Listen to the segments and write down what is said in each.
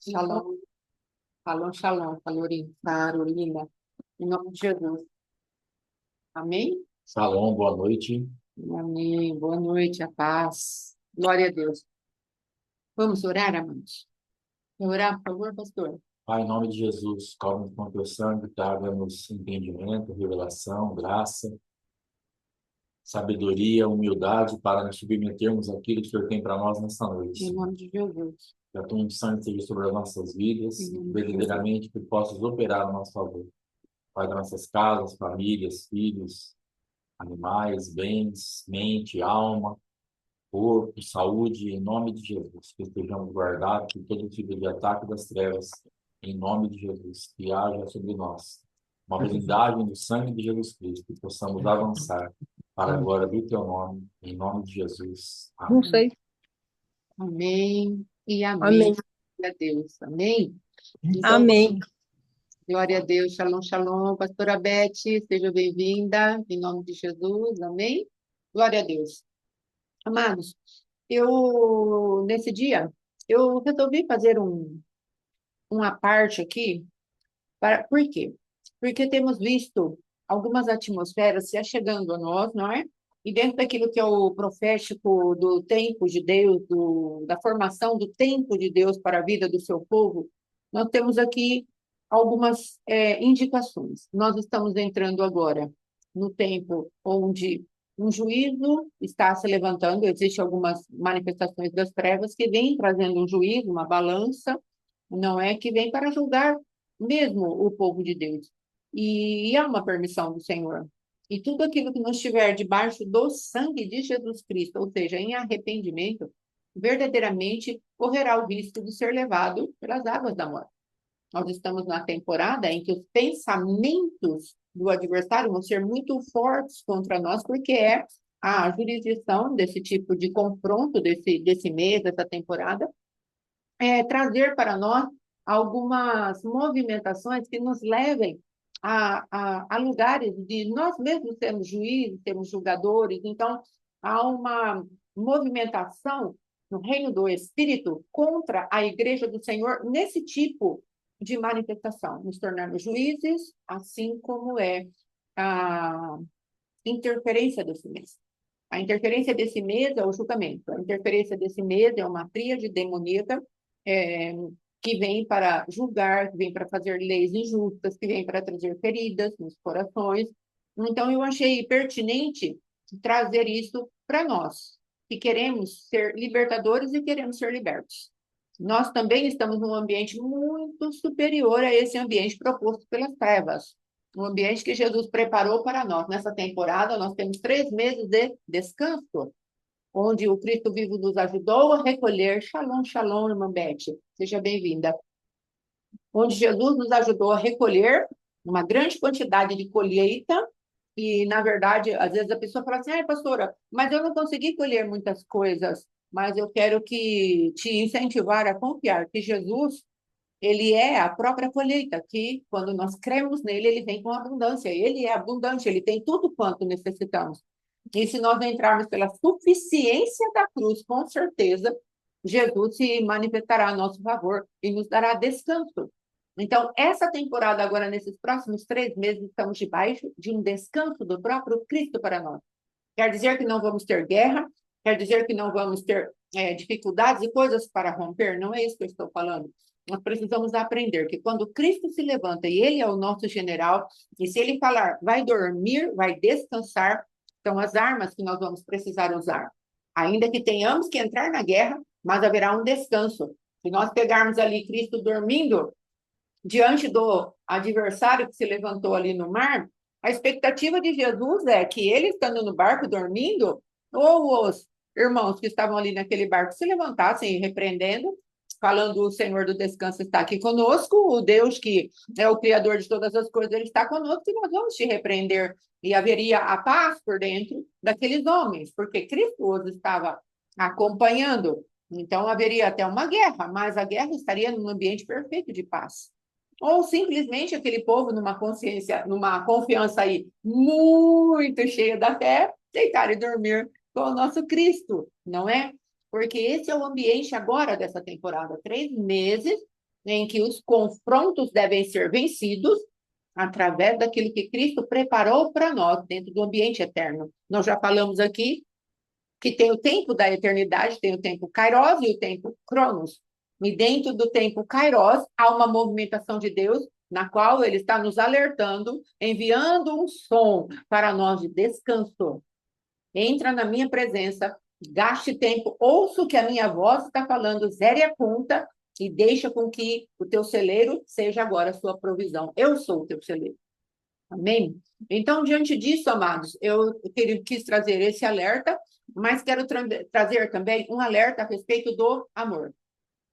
Shalom, shalom, shalom, Carolina, em nome de Jesus. Amém? Shalom, boa noite. Amém. Boa noite, a paz. Glória a Deus. Vamos orar, amados? Quer orar, por favor, pastor? Pai, em nome de Jesus, calma com teu sangue, traga-nos entendimento, revelação, graça, sabedoria, humildade para nos submetermos àquilo que o Senhor tem para nós nessa noite, Em Senhor. nome de Jesus. Que a tua unção esteja sobre as nossas Em vidas, nome de Jesus. verdadeiramente que possas operar a nosso favor. Pai, das nossas casas, famílias, filhos, animais, bens, mente, alma, corpo, saúde, em nome de Jesus, que estejamos guardados de todo tipo de ataque das trevas, em nome de Jesus, que haja sobre nós uma blindagem do sangue de Jesus Cristo, que possamos avançar para a glória do teu nome, em nome de Jesus. Não Amém. sei. Amém e amém. Amém. Glória a Deus. Amém? Então, Amém. glória a Deus. Shalom, shalom. Pastora Beth, seja bem-vinda. Em nome de Jesus. Amém? Glória a Deus. Amados, nesse dia, eu resolvi fazer uma parte aqui. Por quê? Porque temos visto algumas atmosferas se achegando a nós, não é? E dentro daquilo que é o profético do tempo de Deus, da formação do tempo de Deus para a vida do seu povo, nós temos aqui algumas indicações. Nós estamos entrando agora no tempo onde um juízo está se levantando, existem algumas manifestações das trevas que vêm trazendo um juízo, uma balança, não é que vem para julgar mesmo o povo de Deus. E há uma permissão do Senhor. E tudo aquilo que não estiver debaixo do sangue de Jesus Cristo, ou seja, em arrependimento, verdadeiramente correrá o risco de ser levado pelas águas da morte. Nós estamos na temporada em que os pensamentos do adversário vão ser muito fortes contra nós, porque é a jurisdição desse tipo de confronto, desse mês, dessa temporada, trazer para nós algumas movimentações que nos levem a lugares de nós mesmos sermos juízes, sermos julgadores. Então, há uma movimentação no reino do Espírito contra a igreja do Senhor nesse tipo de manifestação, nos tornarmos juízes, assim como é a interferência desse mês. A interferência desse mês é o julgamento. A interferência desse mês é uma tríade demoníaca é, que vem para julgar, que vem para fazer leis injustas, que vem para trazer feridas nos corações. Então, eu achei pertinente trazer isso para nós, que queremos ser libertadores e queremos ser libertos. Nós também estamos num ambiente muito superior a esse ambiente proposto pelas trevas. O ambiente que Jesus preparou para nós. Nessa temporada, nós temos 3 meses de descanso, onde o Cristo vivo nos ajudou a recolher. Shalom, shalom, irmã Beth. Seja bem-vinda. Onde Jesus nos ajudou a recolher uma grande quantidade de colheita. E, na verdade, às vezes a pessoa fala assim, pastora, mas eu não consegui colher muitas coisas, mas eu quero te incentivar a confiar que Jesus, ele é a própria colheita, que quando nós cremos nele, ele vem com abundância. Ele é abundante, ele tem tudo quanto necessitamos. E se nós entrarmos pela suficiência da cruz, com certeza, Jesus se manifestará a nosso favor e nos dará descanso. Então, essa temporada agora, nesses próximos 3 meses, estamos debaixo de um descanso do próprio Cristo para nós. Quer dizer que não vamos ter guerra, quer dizer que não vamos ter dificuldades e coisas para romper, não é isso que eu estou falando. Nós precisamos aprender que quando Cristo se levanta e ele é o nosso general, e se ele falar, vai dormir, vai descansar, são as armas que nós vamos precisar usar. Ainda que tenhamos que entrar na guerra, mas haverá um descanso. Se nós pegarmos ali Cristo dormindo, diante do adversário que se levantou ali no mar, a expectativa de Jesus é que ele, estando no barco dormindo, ou os irmãos que estavam ali naquele barco se levantassem repreendendo, falando: o Senhor do descanso está aqui conosco, o Deus que é o Criador de todas as coisas, ele está conosco e nós vamos te repreender. E haveria a paz por dentro daqueles homens, porque Cristo os estava acompanhando. Então haveria até uma guerra, mas a guerra estaria num ambiente perfeito de paz. Ou simplesmente aquele povo numa consciência, numa confiança aí muito cheia da fé, deitar e dormir com o nosso Cristo, não é? Porque esse é o ambiente agora dessa temporada, 3 meses em que os confrontos devem ser vencidos através daquilo que Cristo preparou para nós dentro do ambiente eterno. Nós já falamos aqui que tem o tempo da eternidade, tem o tempo Kairos e o tempo Cronos. E dentro do tempo Kairos há uma movimentação de Deus na qual ele está nos alertando, enviando um som para nós de descanso. Entra na minha presença, gaste tempo, ouça o que a minha voz está falando, zere a conta e deixa com que o teu celeiro seja agora a sua provisão. Eu sou o teu celeiro. Amém? Então, diante disso, amados, eu quis trazer esse alerta, mas quero trazer também um alerta a respeito do amor.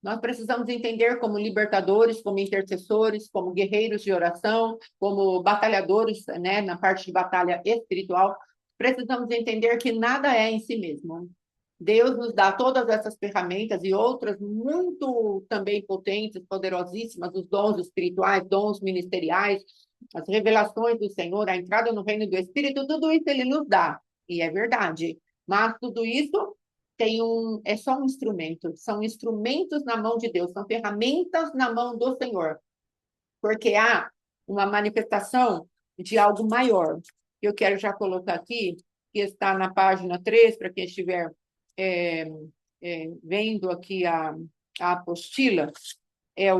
Nós precisamos entender como libertadores, como intercessores, como guerreiros de oração, como batalhadores, né, na parte de batalha espiritual. Precisamos entender que nada é em si mesmo. Deus nos dá todas essas ferramentas e outras muito também potentes, poderosíssimas, os dons espirituais, dons ministeriais, as revelações do Senhor, a entrada no reino do Espírito, tudo isso ele nos dá, e é verdade. Mas tudo isso é só um instrumento, são instrumentos na mão de Deus, são ferramentas na mão do Senhor, porque há uma manifestação de algo maior. Eu quero já colocar aqui, que está na página 3, para quem estiver vendo aqui a apostila, em 1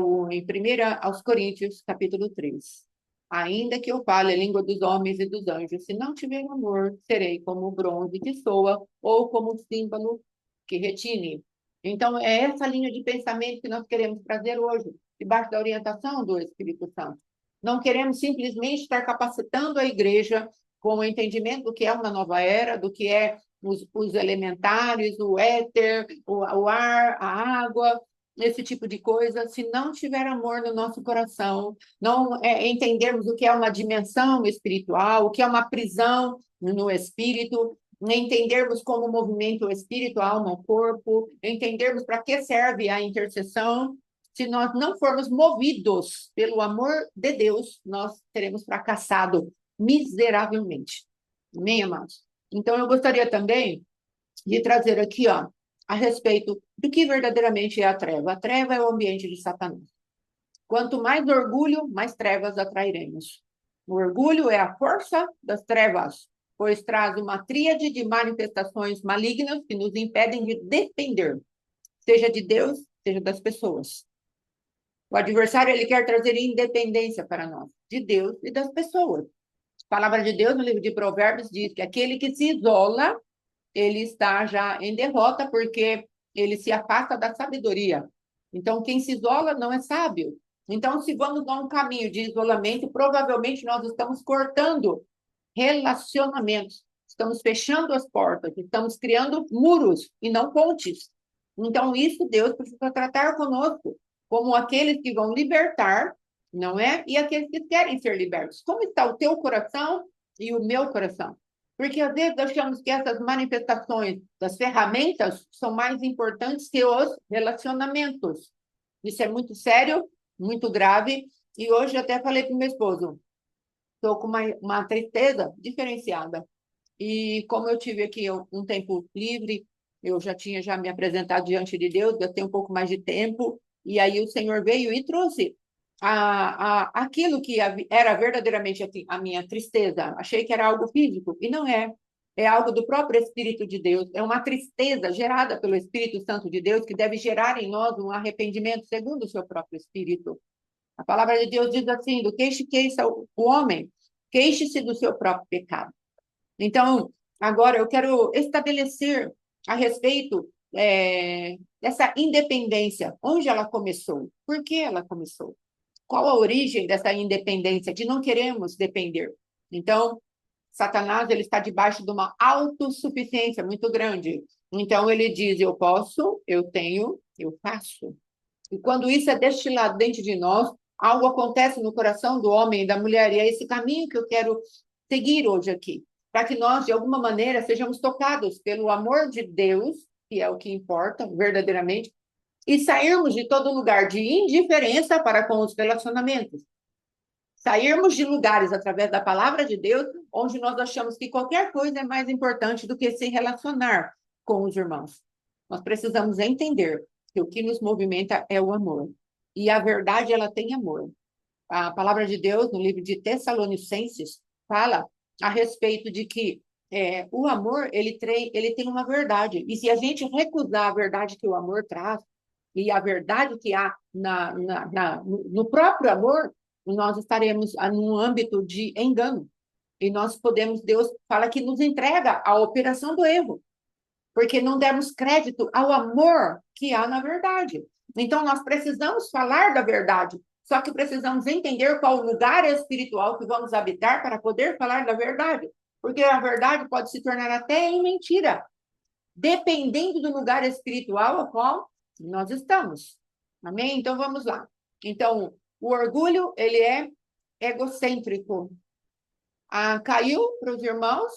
aos Coríntios, capítulo 3. Ainda que eu fale a língua dos homens e dos anjos, se não tiver amor, serei como o bronze que soa ou como o símbolo que retine. Então, é essa linha de pensamento que nós queremos trazer hoje, debaixo da orientação do Espírito Santo. Não queremos simplesmente estar capacitando a igreja com o entendimento do que é uma nova era, do que é os elementares, o éter, o ar, a água, esse tipo de coisa, se não tiver amor no nosso coração, não entendermos o que é uma dimensão espiritual, o que é uma prisão no espírito, entendermos como movimento o espírito, a alma, o corpo, entendermos para que serve a intercessão. Se nós não formos movidos pelo amor de Deus, nós teremos fracassado miseravelmente. Amém, amados? Então, eu gostaria também de trazer aqui, ó, a respeito do que verdadeiramente é a treva. A treva é o ambiente de Satanás. Quanto mais orgulho, mais trevas atrairemos. O orgulho é a força das trevas, pois traz uma tríade de manifestações malignas que nos impedem de depender, seja de Deus, seja das pessoas. O adversário, ele quer trazer independência para nós, de Deus e das pessoas. A palavra de Deus, no livro de Provérbios, diz que aquele que se isola, ele está já em derrota, porque ele se afasta da sabedoria. Então, quem se isola não é sábio. Então, se vamos a um caminho de isolamento, provavelmente nós estamos cortando relacionamentos, estamos fechando as portas, estamos criando muros e não pontes. Então, isso Deus precisa tratar conosco, como aqueles que vão libertar, não é? E aqueles que querem ser libertos. Como está o teu coração e o meu coração? Porque às vezes achamos que essas manifestações das ferramentas são mais importantes que os relacionamentos. Isso é muito sério, muito grave. E hoje eu até falei para o meu esposo, estou com uma tristeza diferenciada. E como eu tive aqui um tempo livre, eu já tinha me apresentado diante de Deus, gastei um pouco mais de tempo, e aí o Senhor veio e trouxe aquilo que era verdadeiramente a minha tristeza. Achei que era algo físico, e não é. É algo do próprio Espírito de Deus. É uma tristeza gerada pelo Espírito Santo de Deus que deve gerar em nós um arrependimento segundo o seu próprio Espírito. A palavra de Deus diz assim: do queixa o homem, queixe-se do seu próprio pecado. Então, agora eu quero estabelecer a respeito dessa independência, onde ela começou, por que ela começou, qual a origem dessa independência, de não queremos depender. Então, Satanás ele está debaixo de uma autossuficiência muito grande. Então, ele diz, eu posso, eu tenho, eu faço. E quando isso é destilado dentro de nós, algo acontece no coração do homem e da mulher, e é esse caminho que eu quero seguir hoje aqui, para que nós, de alguma maneira, sejamos tocados pelo amor de Deus, que é o que importa verdadeiramente, e sairmos de todo lugar de indiferença para com os relacionamentos. Sairmos de lugares, através da palavra de Deus, onde nós achamos que qualquer coisa é mais importante do que se relacionar com os irmãos. Nós precisamos entender que o que nos movimenta é o amor. E a verdade, ela tem amor. A palavra de Deus, no livro de Tessalonicenses, fala a respeito de que o amor, ele tem uma verdade. E se a gente recusar a verdade que o amor traz, e a verdade que há no próprio amor, nós estaremos num âmbito de engano. E nós podemos, Deus fala que nos entrega a operação do erro, porque não demos crédito ao amor que há na verdade. Então, nós precisamos falar da verdade, só que precisamos entender qual o lugar espiritual que vamos habitar para poder falar da verdade, porque a verdade pode se tornar até em mentira, dependendo do lugar espiritual ao qual nós estamos. Amém? Então, vamos lá. Então, o orgulho, ele é egocêntrico. Caiu para os irmãos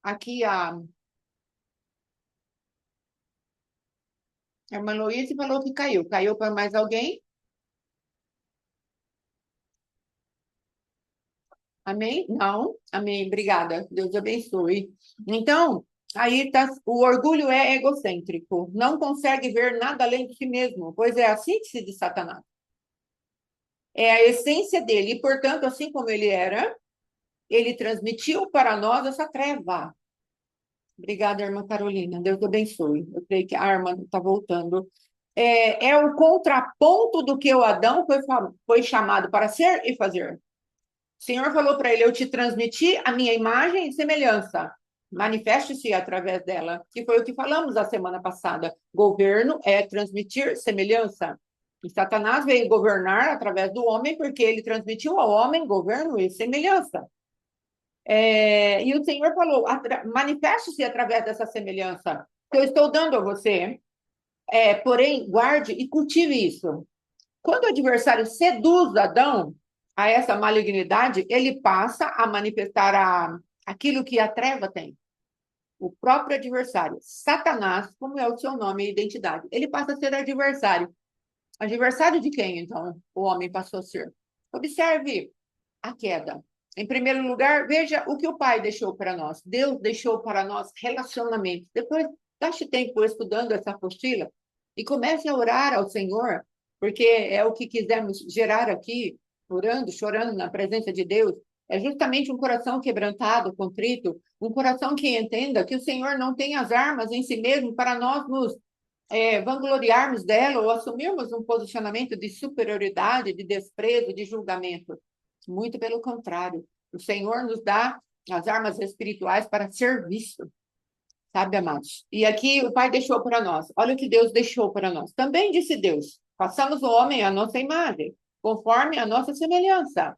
aqui a irmã Luísa falou que caiu. Caiu para mais alguém? Amém? Não? Amém. Obrigada. Deus abençoe. Então, aí tá, o orgulho é egocêntrico. Não consegue ver nada além de si mesmo, pois é a síntese de Satanás. É a essência dele. E, portanto, assim como ele era, ele transmitiu para nós essa treva. Obrigada, irmã Carolina. Deus abençoe. Eu creio que a irmã está voltando. É o contraponto do que o Adão foi chamado para ser e fazer. O Senhor falou para ele: eu te transmiti a minha imagem e semelhança. Manifeste-se através dela, que foi o que falamos a semana passada. Governo é transmitir semelhança. E Satanás veio governar através do homem, porque ele transmitiu ao homem governo e semelhança. E o Senhor falou: manifeste-se através dessa semelhança que eu estou dando a você. Porém, guarde e cultive isso. Quando o adversário seduz Adão a essa malignidade, ele passa a manifestar aquilo que a treva tem. O próprio adversário, Satanás, como é o seu nome e identidade, ele passa a ser adversário. Adversário de quem, então, o homem passou a ser? Observe a queda. Em primeiro lugar, veja o que o Pai deixou para nós. Deus deixou para nós relacionamento. Depois, gaste tempo estudando essa apostila e comece a orar ao Senhor, porque é o que quisermos gerar aqui, orando, chorando na presença de Deus. É justamente um coração quebrantado, contrito, um coração que entenda que o Senhor não tem as armas em si mesmo para nós nos vangloriarmos dela ou assumirmos um posicionamento de superioridade, de desprezo, de julgamento. Muito pelo contrário. O Senhor nos dá as armas espirituais para serviço, sabe, amados? E aqui o Pai deixou para nós. Olha o que Deus deixou para nós. Também disse Deus: façamos o homem à nossa imagem, conforme a nossa semelhança.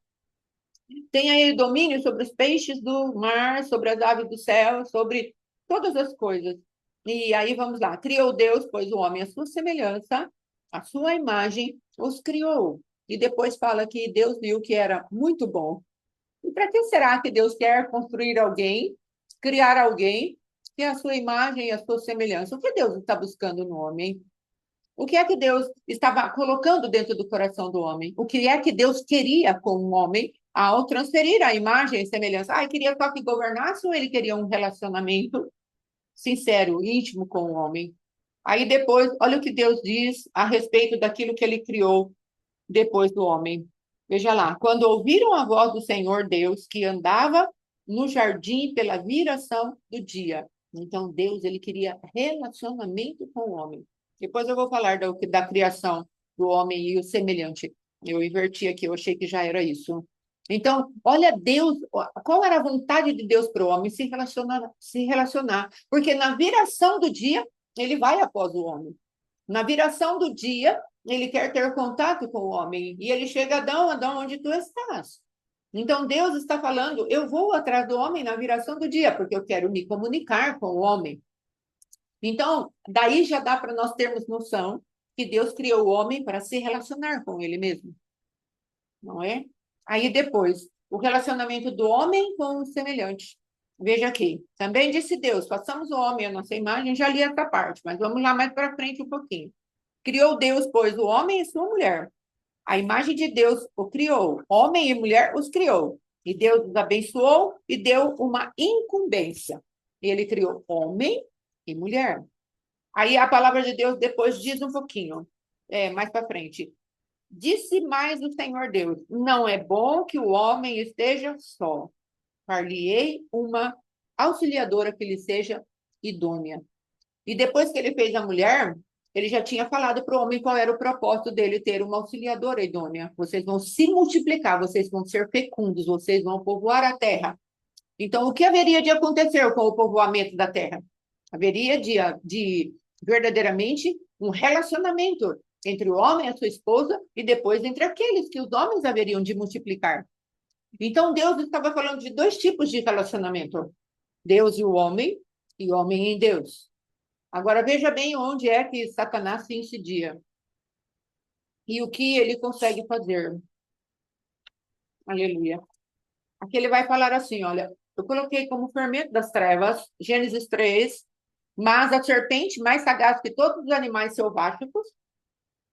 Tenha ele domínio sobre os peixes do mar, sobre as aves do céu, sobre todas as coisas. E aí vamos lá. Criou Deus, pois o homem à sua semelhança, a sua imagem, os criou. E depois fala que Deus viu que era muito bom. E para que será que Deus quer construir alguém, criar alguém, que é a sua imagem e a sua semelhança? O que Deus está buscando no homem? O que é que Deus estava colocando dentro do coração do homem? O que é que Deus queria com o homem ao transferir a imagem e semelhança? Ele queria só que governasse ou ele queria um relacionamento sincero, íntimo com o homem? Aí depois, olha o que Deus diz a respeito daquilo que ele criou depois do homem. Veja lá, quando ouviram a voz do Senhor Deus que andava no jardim pela viração do dia. Então Deus, ele queria relacionamento com o homem. Depois eu vou falar da criação do homem e o semelhante. Eu inverti aqui, eu achei que já era isso. Então, olha Deus, qual era a vontade de Deus para o homem se relacionar? Porque na viração do dia, ele vai após o homem. Na viração do dia, ele quer ter contato com o homem. E ele chega, Adão, Adão, onde tu estás? Então, Deus está falando, eu vou atrás do homem na viração do dia, porque eu quero me comunicar com o homem. Então, daí já dá para nós termos noção que Deus criou o homem para se relacionar com ele mesmo. Não é? Aí depois, o relacionamento do homem com o semelhante. Veja aqui, também disse Deus, façamos o homem à nossa imagem, já li essa parte, mas vamos lá mais para frente um pouquinho. Criou Deus, pois, o homem e sua mulher. A imagem de Deus o criou, homem e mulher os criou. E Deus os abençoou e deu uma incumbência. E ele criou homem e mulher. Aí a palavra de Deus depois diz um pouquinho, mais para frente. Disse mais o Senhor Deus: não é bom que o homem esteja só. Far-lhe-ei uma auxiliadora que lhe seja idônea. E depois que ele fez a mulher, ele já tinha falado para o homem qual era o propósito dele ter uma auxiliadora idônea. Vocês vão se multiplicar, vocês vão ser fecundos, vocês vão povoar a terra. Então, o que haveria de acontecer com o povoamento da terra? Haveria de verdadeiramente um relacionamento entre o homem e a sua esposa e depois entre aqueles que os homens haveriam de multiplicar. Então, Deus estava falando de dois tipos de relacionamento: Deus e o homem em Deus. Agora, veja bem onde é que Satanás se incidia e o que ele consegue fazer. Aleluia. Aqui ele vai falar assim, olha, eu coloquei como fermento das trevas, Gênesis 3, mas a serpente, mais sagaz que todos os animais selváticos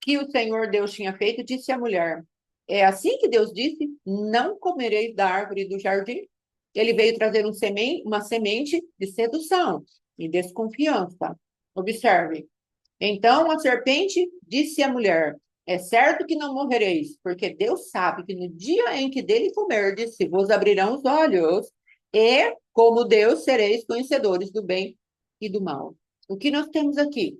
que o Senhor Deus tinha feito, disse à mulher, é assim que Deus disse, não comereis da árvore do jardim. Ele veio trazer uma semente de sedução e desconfiança. Observe. Então a serpente disse à mulher, é certo que não morrereis, porque Deus sabe que no dia em que dele comerdes, se vos abrirão os olhos, e, como Deus, sereis conhecedores do bem e do mal. O que nós temos aqui?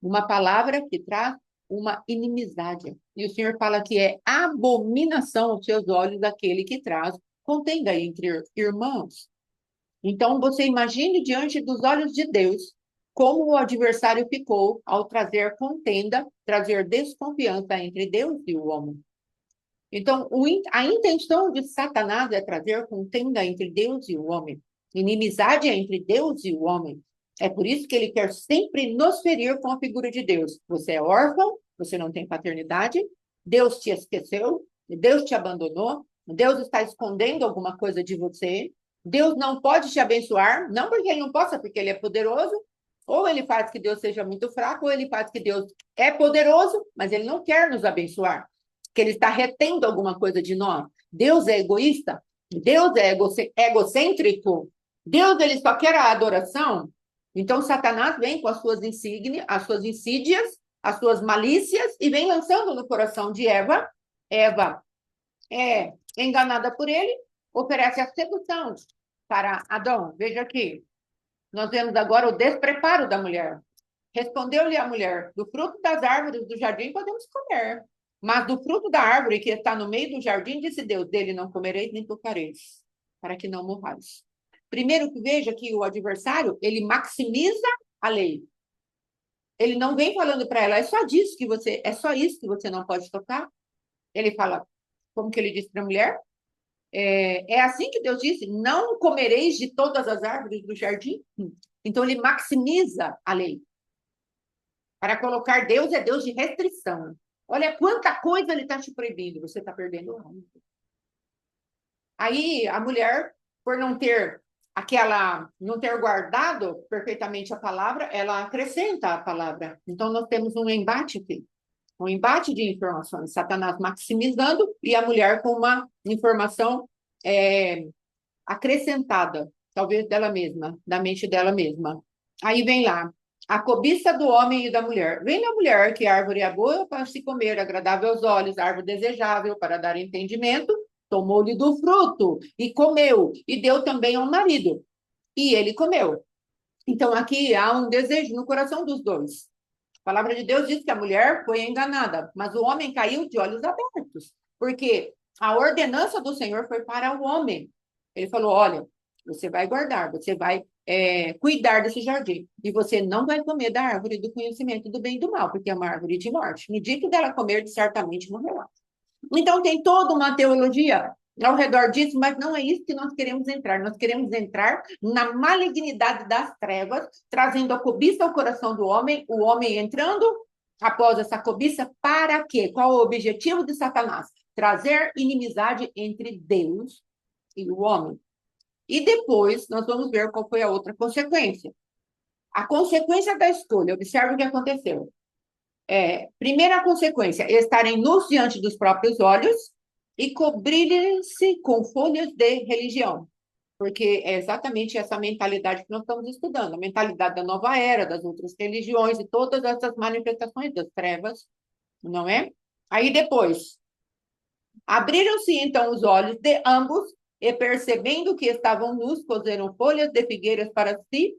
Uma palavra que traz uma inimizade. E o Senhor fala que é abominação aos seus olhos daquele que traz contenda entre irmãos. Então, você imagine diante dos olhos de Deus como o adversário ficou ao trazer contenda, trazer desconfiança entre Deus e o homem. Então, a intenção de Satanás é trazer contenda entre Deus e o homem, inimizade entre Deus e o homem. É por isso que ele quer sempre nos ferir com a figura de Deus. Você é órfão, você não tem paternidade, Deus te esqueceu, Deus te abandonou, Deus está escondendo alguma coisa de você, Deus não pode te abençoar, não porque ele não possa, porque ele é poderoso, ou ele faz que Deus seja muito fraco, ou ele faz que Deus é poderoso, mas ele não quer nos abençoar, que ele está retendo alguma coisa de nós. Deus é egoísta, Deus é egocêntrico, Deus ele só quer a adoração. Então Satanás vem com as suas insígnias, as suas insídias, as suas malícias e vem lançando no coração de Eva. Eva é enganada por ele, oferece a sedução para Adão. Veja aqui, nós vemos agora o despreparo da mulher. Respondeu-lhe a mulher, do fruto das árvores do jardim podemos comer, mas do fruto da árvore que está no meio do jardim, disse Deus, dele não comereis nem tocareis, para que não morrais. Primeiro que veja que o adversário, ele maximiza a lei. Ele não vem falando para ela, é só isso que você não pode tocar. Ele fala, como que ele disse para a mulher? É assim que Deus disse, não comereis de todas as árvores do jardim. Então ele maximiza a lei. Para colocar Deus é Deus de restrição. Olha quanta coisa ele está te proibindo, você está perdendo o rumo. Aí a mulher, por não ter guardado perfeitamente a palavra, ela acrescenta a palavra. Então nós temos um embate aqui, um embate de informações, Satanás maximizando e a mulher com uma informação acrescentada, talvez dela mesma, da mente dela mesma. Aí vem lá, a cobiça do homem e da mulher. Vem da mulher que a árvore é boa para se comer, agradável aos olhos, árvore desejável para dar entendimento, tomou-lhe do fruto e comeu, e deu também ao marido, e ele comeu. Então aqui há um desejo no coração dos dois. A palavra de Deus diz que a mulher foi enganada, mas o homem caiu de olhos abertos, porque a ordenança do Senhor foi para o homem. Ele falou, olha, você vai guardar, você vai cuidar desse jardim. E você não vai comer da árvore do conhecimento do bem e do mal, porque é uma árvore de morte. No dia que dela comer, certamente morrerá. Então, tem toda uma teologia ao redor disso, mas não é isso que nós queremos entrar. Nós queremos entrar na malignidade das trevas, trazendo a cobiça ao coração do homem, o homem entrando após essa cobiça, para quê? Qual o objetivo de Satanás? Trazer inimizade entre Deus e o homem. E depois nós vamos ver qual foi a outra consequência. A consequência da escolha, observe o que aconteceu. Primeira consequência, estarem nus diante dos próprios olhos e cobrirem-se com folhas de religião. porque é exatamente essa mentalidade que nós estamos estudando, a mentalidade da nova era, das outras religiões e todas essas manifestações das trevas, não é? Aí depois, abriram-se então os olhos de ambos e percebendo que estavam nus, coseram folhas de figueiras para si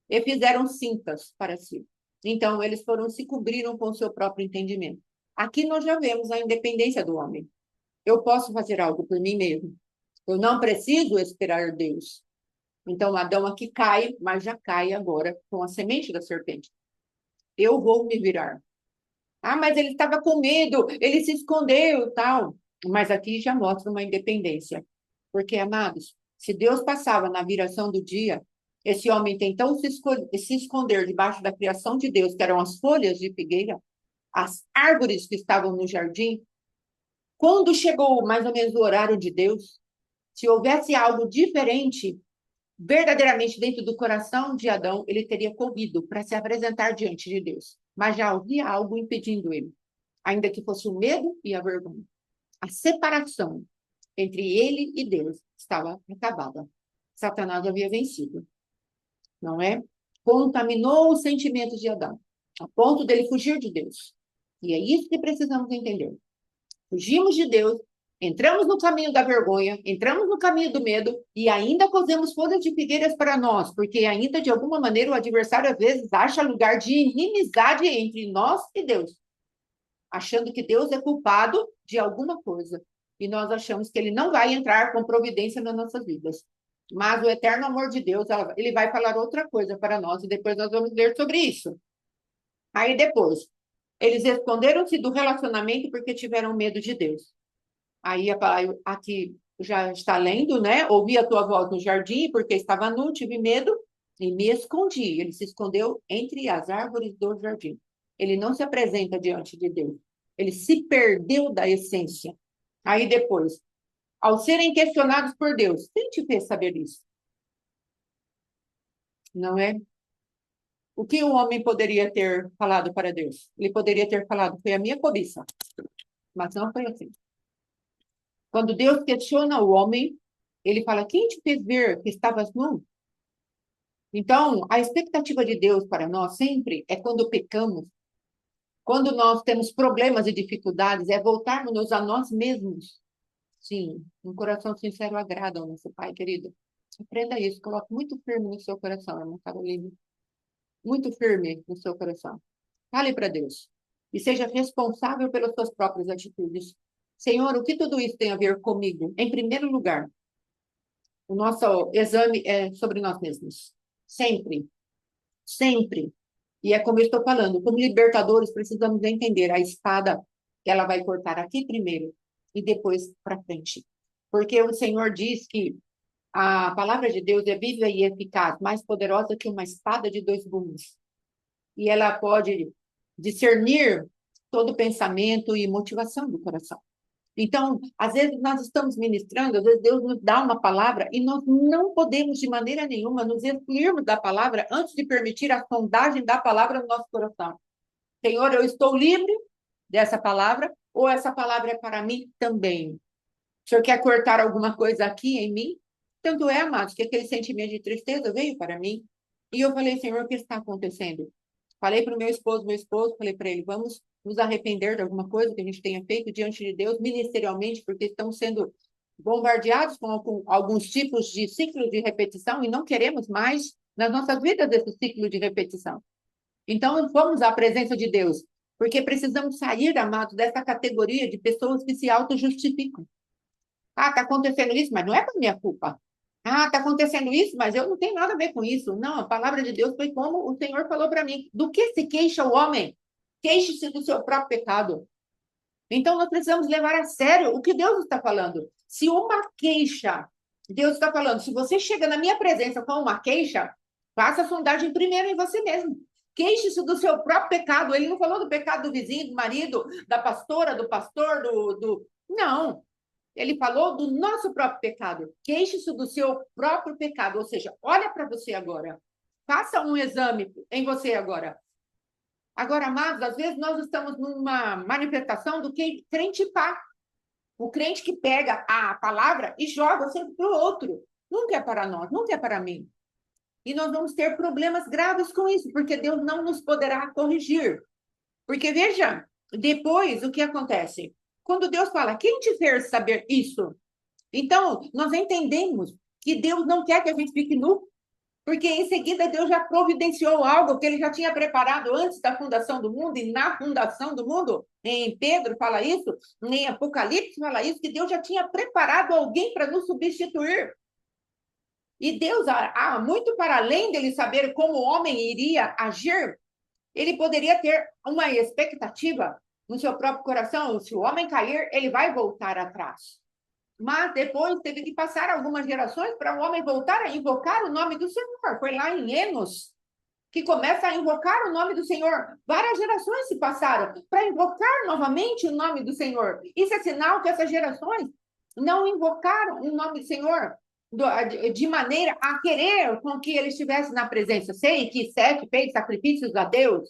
e fizeram cintas para si. Então, eles foram se cobriram com o seu próprio entendimento. Aqui nós já vemos a independência do homem. Eu posso fazer algo por mim mesmo. Eu não preciso esperar Deus. Então, Adão aqui cai, mas já cai agora com a semente da serpente. Eu vou me virar. Ah, mas ele estava com medo, ele se escondeu, tal. Mas aqui já mostra uma independência. Porque, amados, se Deus passava na viração do dia, esse homem tentou se esconder debaixo da criação de Deus, que eram as folhas de figueira, as árvores que estavam no jardim. Quando chegou mais ou menos o horário de Deus, se houvesse algo diferente, verdadeiramente dentro do coração de Adão, ele teria corrido para se apresentar diante de Deus. Mas já havia algo impedindo ele, ainda que fosse o medo e a vergonha. A separação entre ele e Deus estava acabada. Satanás havia vencido, não é? Contaminou os sentimentos de Adão, a ponto dele fugir de Deus. E é isso que precisamos entender. Fugimos de Deus, entramos no caminho da vergonha, entramos no caminho do medo e ainda cozemos folhas de figueiras para nós, porque ainda de alguma maneira o adversário às vezes acha lugar de inimizade entre nós e Deus, achando que Deus é culpado de alguma coisa. E nós achamos que ele não vai entrar com providência nas nossas vidas. Mas o eterno amor de Deus, ele vai falar outra coisa para nós e depois nós vamos ler sobre isso. Aí depois, eles esconderam-se do relacionamento porque tiveram medo de Deus. Aí aqui já está lendo, né? Ouvi a tua voz no jardim, porque estava nu, tive medo e me escondi. Ele se escondeu entre as árvores do jardim. Ele não se apresenta diante de Deus. Ele se perdeu da essência. Aí depois, ao serem questionados por Deus, quem te fez saber isso? Não é? O que o homem poderia ter falado para Deus? Ele poderia ter falado, foi a minha cobiça. Mas não foi assim. Quando Deus questiona o homem, ele fala: quem te fez ver que estavas nu? Então, a expectativa de Deus para nós sempre é quando pecamos, quando nós temos problemas e dificuldades, é voltarmos a nós mesmos. Sim, um coração sincero agrada ao nosso Pai, querido. Aprenda isso, coloque muito firme no seu coração, irmã Carolina. Muito firme no seu coração. Fale para Deus. E seja responsável pelas suas próprias atitudes. Senhor, o que tudo isso tem a ver comigo? Em primeiro lugar, o nosso exame é sobre nós mesmos. Sempre. Sempre. E é como eu estou falando, como libertadores, precisamos entender a espada, ela vai cortar aqui primeiro e depois para frente. Porque o Senhor diz que a palavra de Deus é viva e eficaz, mais poderosa que uma espada de dois gumes. E ela pode discernir todo pensamento e motivação do coração. Então, às vezes nós estamos ministrando, às vezes Deus nos dá uma palavra e nós não podemos de maneira nenhuma nos excluirmos da palavra antes de permitir a sondagem da palavra no nosso coração. Senhor, eu estou livre dessa palavra ou essa palavra é para mim também? O Senhor quer cortar alguma coisa aqui em mim? Tanto é, amados, que aquele sentimento de tristeza veio para mim. E eu falei, Senhor, o que está acontecendo? Falei para o meu esposo, falei para ele, vamos nos arrepender de alguma coisa que a gente tenha feito diante de Deus, ministerialmente, porque estamos sendo bombardeados com alguns tipos de ciclo de repetição e não queremos mais nas nossas vidas esse ciclo de repetição. Então, vamos à presença de Deus, porque precisamos sair, amados, dessa categoria de pessoas que se auto-justificam. Ah, está acontecendo isso, mas não é por minha culpa. Ah, está acontecendo isso, mas eu não tenho nada a ver com isso. Não, a palavra de Deus foi como o Senhor falou para mim. Do que se queixa o homem? Queixe-se do seu próprio pecado. Então, nós precisamos levar a sério o que Deus está falando. Se uma queixa, Deus está falando, se você chega na minha presença com uma queixa, faça a sondagem primeiro em você mesmo. Queixe-se do seu próprio pecado. Ele não falou do pecado do vizinho, do marido, da pastora, do pastor, Não. Ele falou do nosso próprio pecado. Queixe-se do seu próprio pecado. Ou seja, olha para você agora. Faça um exame em você agora. Agora, amados, às vezes nós estamos numa manifestação do que crente pá. O crente que pega a palavra e joga sempre para o outro. Nunca é para nós, nunca é para mim. E nós vamos ter problemas graves com isso, porque Deus não nos poderá corrigir. Porque, veja, depois o que acontece? Quando Deus fala, quem te fez saber isso? Então, nós entendemos que Deus não quer que a gente fique nu, porque em seguida Deus já providenciou algo que ele já tinha preparado antes da fundação do mundo, e na fundação do mundo, em Pedro fala isso, em Apocalipse fala isso, que Deus já tinha preparado alguém para nos substituir. E Deus, muito para além dele saber como o homem iria agir, ele poderia ter uma expectativa no seu próprio coração, se o homem cair, ele vai voltar atrás. Mas depois teve que passar algumas gerações para o homem voltar a invocar o nome do Senhor. Foi lá em Enos que começa a invocar o nome do Senhor. Várias gerações se passaram para invocar novamente o nome do Senhor. Isso é sinal que essas gerações não invocaram o nome do Senhor de maneira a querer com que ele estivesse na presença. Sei que Sete fez sacrifícios a Deus,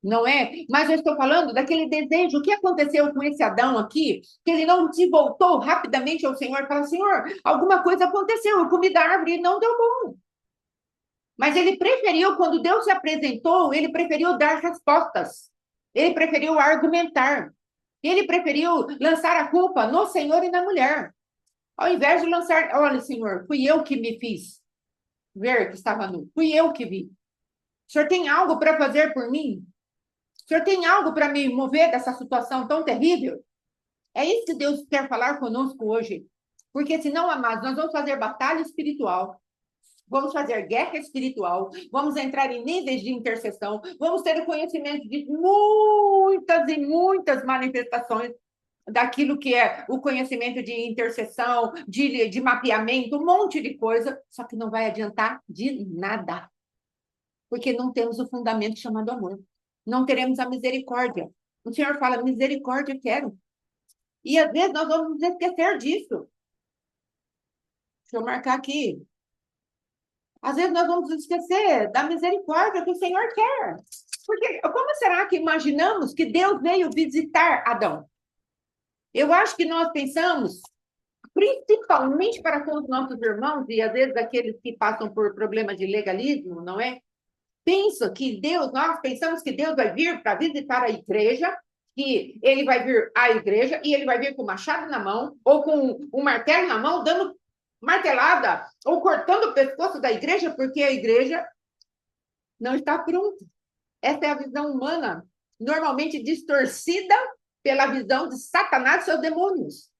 não é? Mas eu estou falando daquele desejo. O que aconteceu com esse Adão aqui? Que ele não se voltou rapidamente ao Senhor e falou, Senhor, alguma coisa aconteceu, eu comi da árvore e não deu bom. Mas ele preferiu, quando Deus se apresentou, ele preferiu dar respostas. Ele preferiu argumentar. Ele preferiu lançar a culpa no Senhor e na mulher. Ao invés de lançar, olha, Senhor, fui eu que me fiz ver que estava nu. Fui eu que vi. O Senhor tem algo para fazer por mim? O Senhor tem algo para me mover dessa situação tão terrível? É isso que Deus quer falar conosco hoje. Porque senão, amados, nós vamos fazer batalha espiritual, vamos fazer guerra espiritual, vamos entrar em níveis de intercessão, vamos ter o conhecimento de muitas e muitas manifestações daquilo que é o conhecimento de intercessão, de mapeamento, um monte de coisa, só que não vai adiantar de nada. Porque não temos o fundamento chamado amor. Não teremos a misericórdia. O Senhor fala, misericórdia quero. E às vezes nós vamos nos esquecer disso. Deixa eu marcar aqui. Às vezes nós vamos esquecer da misericórdia que o Senhor quer. Porque como será que imaginamos que Deus veio visitar Adão? Eu acho que nós pensamos, principalmente para com os nossos irmãos, e às vezes aqueles que passam por problemas de legalismo, não é? Nós pensamos que Deus vai vir para visitar a igreja, que ele vai vir à igreja e ele vai vir com o machado na mão ou com um martelo na mão, dando martelada ou cortando o pescoço da igreja, porque a igreja não está pronta. Essa é a visão humana, normalmente distorcida pela visão de Satanás e seus demônios.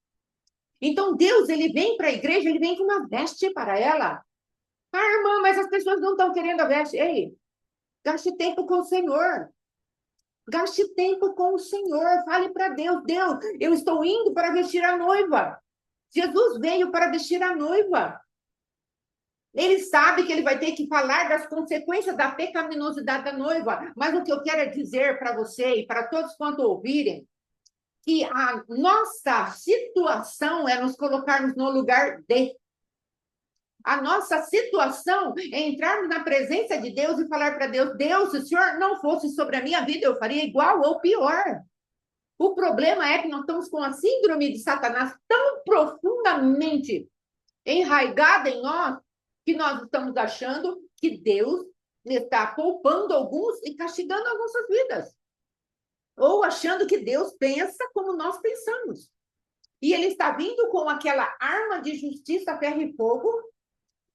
Então, Deus, ele vem para a igreja, ele vem com uma veste para ela. Ah, irmã, mas as pessoas não estão querendo a veste. Ei, gaste tempo com o Senhor. Gaste tempo com o Senhor. Fale para Deus, Deus, eu estou indo para vestir a noiva. Jesus veio para vestir a noiva. Ele sabe que ele vai ter que falar das consequências da pecaminosidade da noiva. Mas o que eu quero dizer para você e para todos quanto ouvirem, que a nossa situação é nos colocarmos no lugar de. A nossa situação é entrarmos na presença de Deus e falar para Deus, Deus, se o Senhor não fosse sobre a minha vida, eu faria igual ou pior. O problema é que nós estamos com a síndrome de Satanás tão profundamente enraizada em nós, que nós estamos achando que Deus está poupando alguns e castigando as nossas vidas. Ou achando que Deus pensa como nós pensamos. E ele está vindo com aquela arma de justiça, ferro e fogo,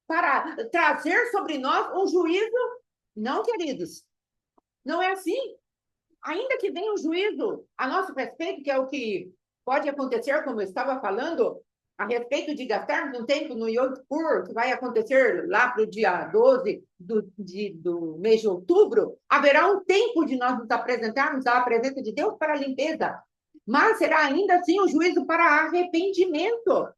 para trazer sobre nós um juízo. Não, queridos, não é assim. Ainda que venha um juízo a nosso respeito, que é o que pode acontecer, como eu estava falando, a respeito de gastarmos um tempo no Yom Kippur, que vai acontecer lá para o dia 12 do mês de outubro, haverá um tempo de nós nos apresentarmos à presença de Deus para a limpeza. Mas será ainda assim um juízo para arrependimento.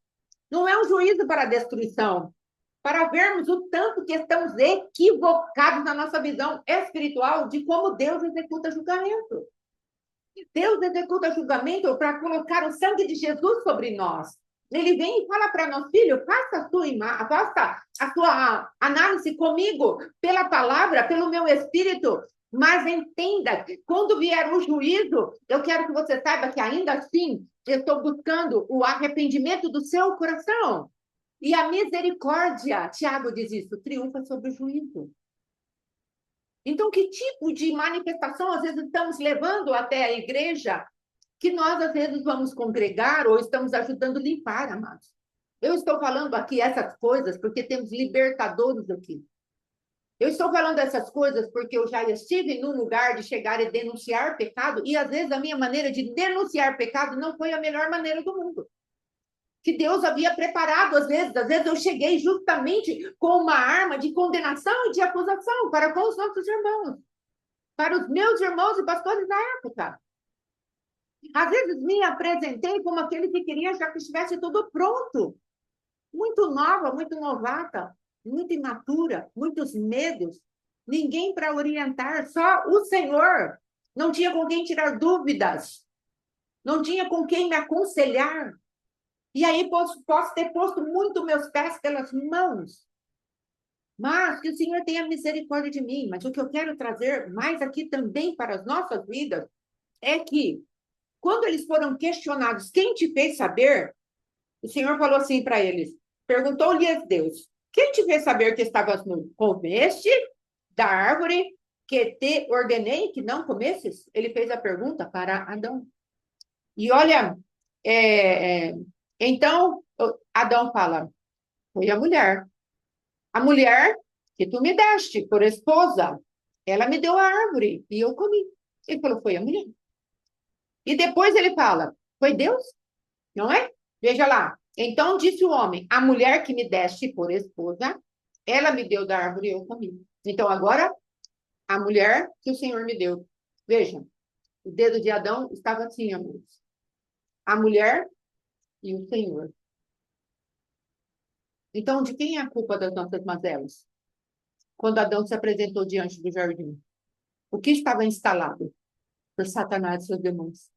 Não é um juízo para destruição. Para vermos o tanto que estamos equivocados na nossa visão espiritual de como Deus executa julgamento. Deus executa julgamento para colocar o sangue de Jesus sobre nós. Ele vem e fala para nós, filho, faça a sua análise comigo, pela palavra, pelo meu espírito, mas entenda, quando vier o juízo, eu quero que você saiba que ainda assim, eu estou buscando o arrependimento do seu coração. E a misericórdia, Tiago diz isso, triunfa sobre o juízo. Então, que tipo de manifestação, às vezes, estamos levando até a igreja, que nós, às vezes, vamos congregar ou estamos ajudando a limpar, amados? Eu estou falando aqui essas coisas porque temos libertadores aqui. Eu estou falando essas coisas porque eu já estive num lugar de chegar e denunciar pecado, e às vezes a minha maneira de denunciar pecado não foi a melhor maneira do mundo. Que Deus havia preparado, às vezes eu cheguei justamente com uma arma de condenação e de acusação para com os nossos irmãos, para os meus irmãos e pastores da época. Às vezes me apresentei como aquele que queria já que estivesse tudo pronto, muito nova, muito novata, muito imatura, muitos medos, ninguém para orientar, só o Senhor. Não tinha com quem tirar dúvidas, não tinha com quem me aconselhar. E aí posso ter posto muito meus pés pelas mãos. Mas que o Senhor tenha misericórdia de mim. Mas o que eu quero trazer mais aqui também para as nossas vidas é que, quando eles foram questionados, quem te fez saber? O Senhor falou assim para eles, perguntou-lhes Deus, quem te fez saber que estavas nu? Comeste da árvore que te ordenei que não comesses? Ele fez a pergunta para Adão. E olha, então Adão fala, foi a mulher. A mulher que tu me deste por esposa, ela me deu a árvore e eu comi. Ele falou, foi a mulher. E depois ele fala, foi Deus? Não é? Veja lá. Então disse o homem, a mulher que me deste por esposa, ela me deu da árvore e eu comi. Então agora, a mulher que o Senhor me deu. Veja, o dedo de Adão estava assim, amigos. A mulher e o Senhor. Então, de quem é a culpa das nossas mazelas? Quando Adão se apresentou diante do jardim, o que estava instalado por Satanás e seus demônios?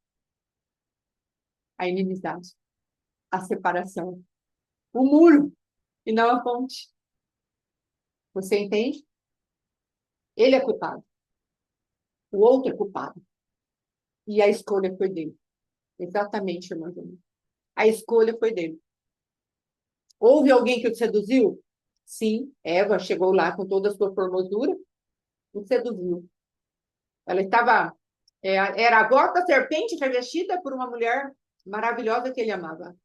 A inimizade, a separação, o muro e não a ponte. Você entende? Ele é culpado. O outro é culpado. E a escolha foi dele. Exatamente, irmão. A escolha foi dele. Houve alguém que o seduziu? Sim, Eva chegou lá com toda a sua formosura, o seduziu. Ela estava, era a gota serpente revestida por uma mulher maravilhosa que ele amava,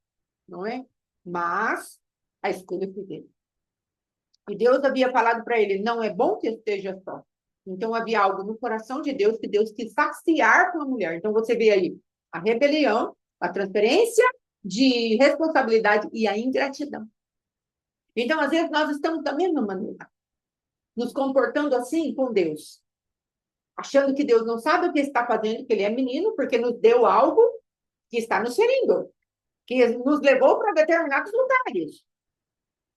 não é? Mas a escolha foi dele. E Deus havia falado para ele, não é bom que esteja só. Então havia algo no coração de Deus que Deus quis saciar com a mulher. Então você vê aí a rebelião, a transferência de responsabilidade e a ingratidão. Então, às vezes, nós estamos da mesma maneira, nos comportando assim com Deus, achando que Deus não sabe o que está fazendo, que ele é menino, porque nos deu algo que está nos ferindo, que nos levou para determinados lugares.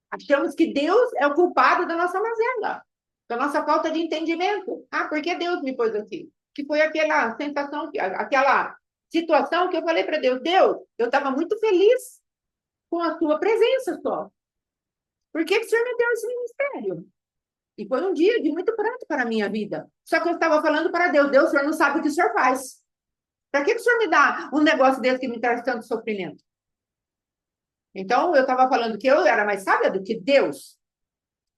Achamos que Deus é o culpado da nossa mazela, da nossa falta de entendimento. Ah, por que Deus me pôs aqui? Que foi aquela sensação, aquela situação que eu falei para Deus, Deus, eu estava muito feliz com a tua presença só. Por que o Senhor me deu esse ministério? E foi um dia de muito pranto para a minha vida. Só que eu estava falando para Deus, Deus, o Senhor não sabe o que o Senhor faz. Para que o Senhor me dá um negócio desse que me traz tanto sofrimento? Então, eu estava falando que eu era mais sábia do que Deus.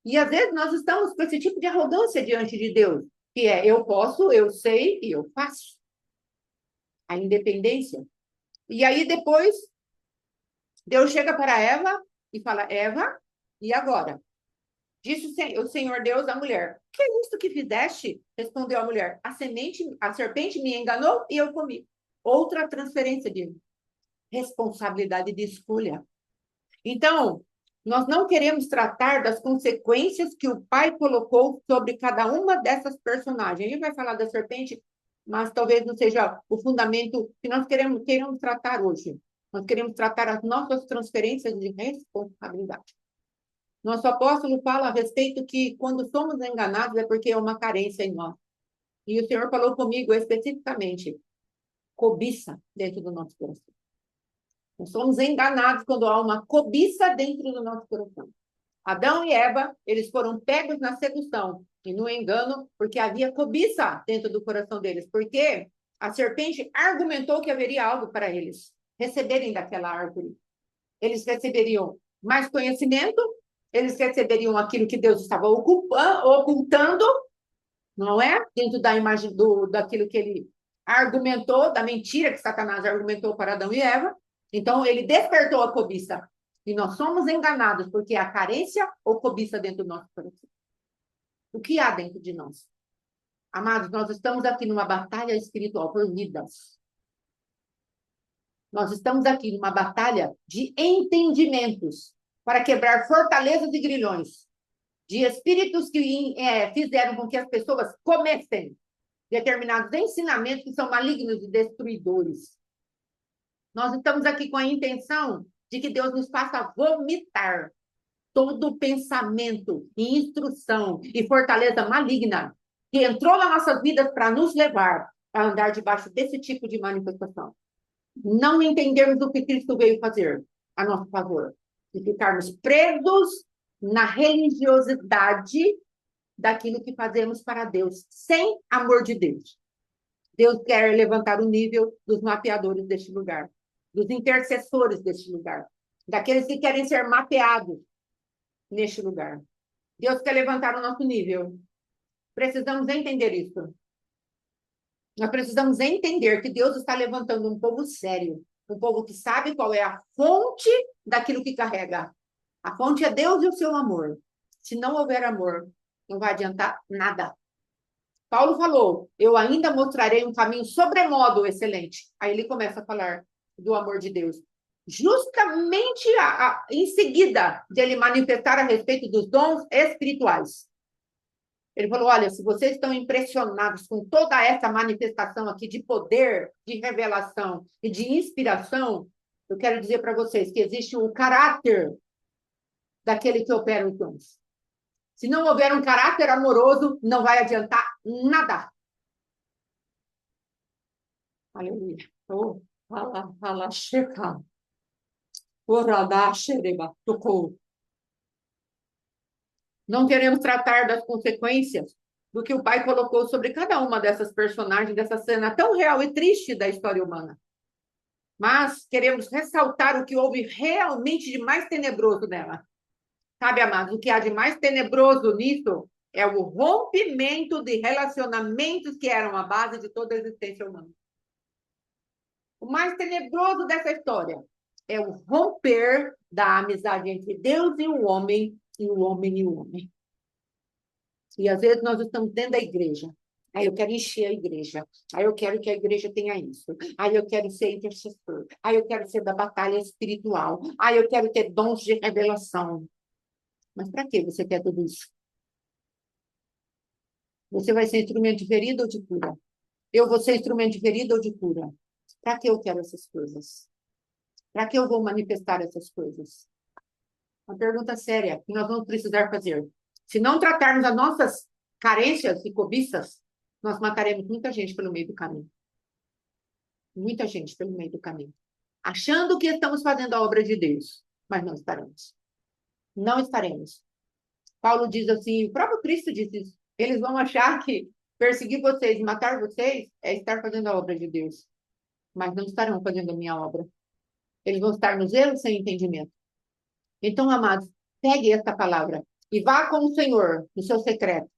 E às vezes nós estamos com esse tipo de arrogância diante de Deus, que é eu posso, eu sei e eu faço. A independência. E aí depois, Deus chega para Eva e fala, Eva, e agora? Disse o Senhor Deus à mulher, que é isso que fizeste? Respondeu a mulher, a serpente me enganou e eu comi. Outra transferência de responsabilidade de escolha. Então, nós não queremos tratar das consequências que o pai colocou sobre cada uma dessas personagens. Ele vai falar da serpente, mas talvez não seja o fundamento que nós queremos tratar hoje. Nós queremos tratar as nossas transferências de responsabilidade. Nosso apóstolo fala a respeito que quando somos enganados é porque é uma carência em nós. E o Senhor falou comigo especificamente, cobiça dentro do nosso coração. Nós somos enganados quando há uma cobiça dentro do nosso coração. Adão e Eva, eles foram pegos na sedução e no engano, porque havia cobiça dentro do coração deles. Porque a serpente argumentou que haveria algo para eles receberem daquela árvore. Eles receberiam mais conhecimento, eles receberiam aquilo que Deus estava ocultando, não é? Dentro da imagem daquilo que ele argumentou, da mentira que Satanás argumentou para Adão e Eva. Então, ele despertou a cobiça. E nós somos enganados porque há carência ou cobiça dentro do nosso coração. O que há dentro de nós? Amados, nós estamos aqui numa batalha espiritual por vidas. Nós estamos aqui numa batalha de entendimentos para quebrar fortalezas e grilhões de espíritos que fizeram com que as pessoas comecem determinados ensinamentos que são malignos e destruidores. Nós estamos aqui com a intenção de que Deus nos faça vomitar todo pensamento e instrução e fortaleza maligna que entrou nas nossas vidas para nos levar a andar debaixo desse tipo de manifestação. Não entendermos o que Cristo veio fazer a nosso favor e ficarmos presos na religiosidade daquilo que fazemos para Deus, sem amor de Deus. Deus quer levantar o nível dos mapeadores deste lugar, dos intercessores deste lugar, daqueles que querem ser mapeados neste lugar. Deus quer levantar o nosso nível. Precisamos entender isso. Nós precisamos entender que Deus está levantando um povo sério, um povo que sabe qual é a fonte daquilo que carrega. A fonte é Deus e o seu amor. Se não houver amor, não vai adiantar nada. Paulo falou, eu ainda mostrarei um caminho sobremodo excelente. Aí ele começa a falar do amor de Deus. Justamente em seguida de ele manifestar a respeito dos dons espirituais. Ele falou, olha, se vocês estão impressionados com toda essa manifestação aqui de poder, de revelação e de inspiração, eu quero dizer para vocês que existe o caráter daquele que opera os dons. Se não houver um caráter amoroso, não vai adiantar nada. Aleluia. Oh, fala, checa. Orada, xereba, tocou. Não queremos tratar das consequências do que o Pai colocou sobre cada uma dessas personagens, dessa cena tão real e triste da história humana. Mas queremos ressaltar o que houve realmente de mais tenebroso nela. Sabe, amados, o que há de mais tenebroso nisso é o rompimento de relacionamentos que eram a base de toda a existência humana. O mais tenebroso dessa história é o romper da amizade entre Deus e o homem, e o homem e o homem. E às vezes nós estamos dentro da igreja. Aí eu quero encher a igreja. Aí eu quero que a igreja tenha isso. Aí eu quero ser intercessor. Aí eu quero ser da batalha espiritual. Aí eu quero ter dons de revelação. Mas para que você quer tudo isso? Você vai ser instrumento de ferida ou de cura? Eu vou ser instrumento de ferida ou de cura? Para que eu quero essas coisas? Para que eu vou manifestar essas coisas? Uma pergunta séria que nós vamos precisar fazer. Se não tratarmos as nossas carências e cobiças, nós mataremos muita gente pelo meio do caminho. Muita gente pelo meio do caminho. Achando que estamos fazendo a obra de Deus, mas não estaremos. Não estaremos. Paulo diz assim, o próprio Cristo disse isso. Eles vão achar que perseguir vocês, matar vocês, é estar fazendo a obra de Deus. Mas não estarão fazendo a minha obra. Eles vão estar no zelo sem entendimento. Então, amados, pegue essa palavra e vá com o Senhor no seu secreto.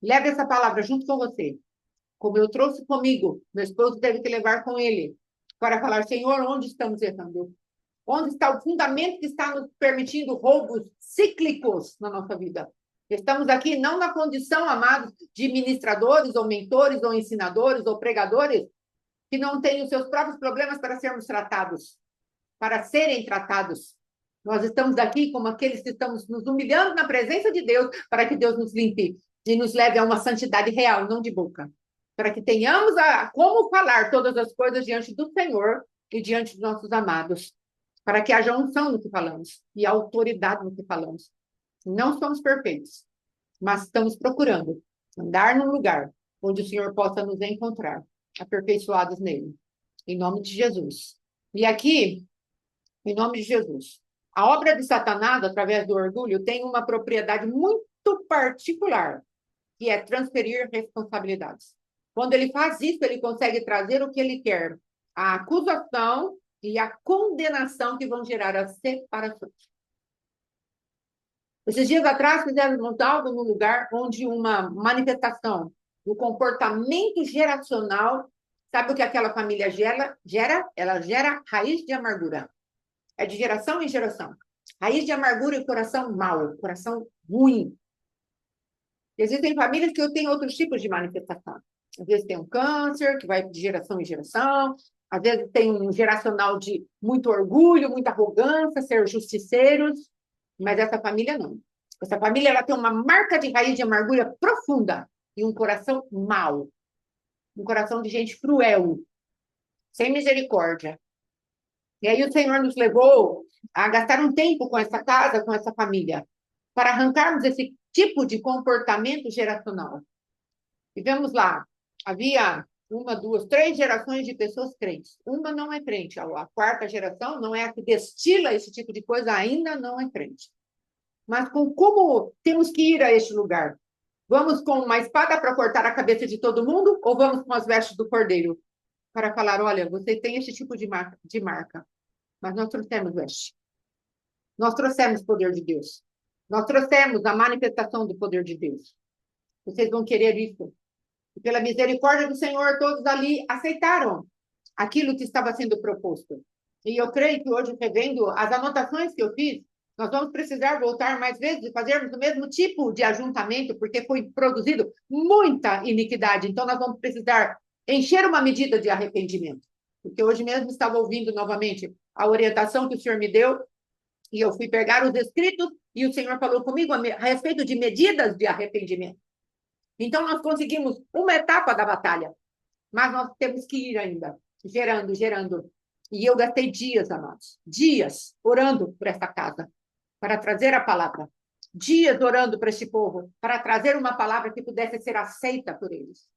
Leve essa palavra junto com você. Como eu trouxe comigo, meu esposo teve que levar com ele para falar, Senhor, onde estamos errando? Onde está o fundamento que está nos permitindo roubos cíclicos na nossa vida? Estamos aqui não na condição, amados, de ministradores, ou mentores, ou ensinadores, ou pregadores, que não têm os seus próprios problemas para sermos tratados, para serem tratados. Nós estamos aqui como aqueles que estamos nos humilhando na presença de Deus, para que Deus nos limpe e nos leve a uma santidade real, não de boca. Para que tenhamos como falar todas as coisas diante do Senhor e diante dos nossos amados. Para que haja unção no que falamos e autoridade no que falamos. Não somos perfeitos, mas estamos procurando andar num lugar onde o Senhor possa nos encontrar, aperfeiçoados nele. Em nome de Jesus. E aqui, em nome de Jesus, a obra de Satanás, através do orgulho, tem uma propriedade muito particular, que é transferir responsabilidades. Quando ele faz isso, ele consegue trazer o que ele quer, a acusação e a condenação que vão gerar a separação. Esses dias atrás fizemos um tal num lugar onde uma manifestação do comportamento geracional, sabe o que aquela família gera? Ela gera raiz de amargura. É de geração em geração. Raiz de amargura e coração mau, coração ruim. Existem famílias que têm outros tipos de manifestação. Às vezes tem um câncer, que vai de geração em geração. Às vezes tem um geracional de muito orgulho, muita arrogância, ser justiceiros. Mas essa família não. Essa família ela tem uma marca de raiz de amargura profunda e um coração mau. Um coração de gente cruel, sem misericórdia. E aí o Senhor nos levou a gastar um tempo com essa casa, com essa família, para arrancarmos esse tipo de comportamento geracional. E vemos lá, havia uma, duas, três gerações de pessoas crentes. Uma não é crente, a quarta geração não é a que destila esse tipo de coisa, ainda não é crente. Mas como temos que ir a este lugar? Vamos com uma espada para cortar a cabeça de todo mundo ou vamos com as vestes do cordeiro? Para falar, olha, você tem esse tipo de marca, mas nós trouxemos veste. Nós trouxemos o poder de Deus. Nós trouxemos a manifestação do poder de Deus. Vocês vão querer isso. E pela misericórdia do Senhor, todos ali aceitaram aquilo que estava sendo proposto. E eu creio que hoje, revendo as anotações que eu fiz, nós vamos precisar voltar mais vezes e fazermos o mesmo tipo de ajuntamento, porque foi produzido muita iniquidade. Então, nós vamos precisar encher uma medida de arrependimento. Porque hoje mesmo estava ouvindo novamente a orientação que o Senhor me deu, e eu fui pegar os escritos, e o Senhor falou comigo a respeito de medidas de arrependimento. Então, nós conseguimos uma etapa da batalha, mas nós temos que ir ainda, gerando. E eu gastei dias, amados, dias orando por essa casa, para trazer a palavra. Dias orando para esse povo, para trazer uma palavra que pudesse ser aceita por eles.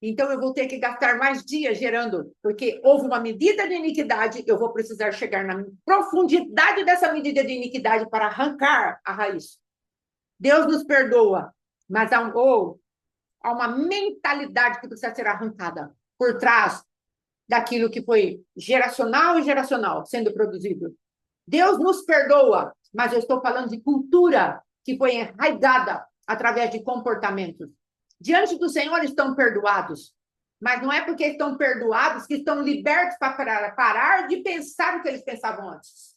Então, eu vou ter que gastar mais dias gerando, porque houve uma medida de iniquidade, eu vou precisar chegar na profundidade dessa medida de iniquidade para arrancar a raiz. Deus nos perdoa, mas há uma mentalidade que precisa ser arrancada por trás daquilo que foi geracional e geracional sendo produzido. Deus nos perdoa, mas eu estou falando de cultura que foi enraizada através de comportamentos. Diante do Senhor estão perdoados, mas não é porque estão perdoados que estão libertos para parar de pensar o que eles pensavam antes.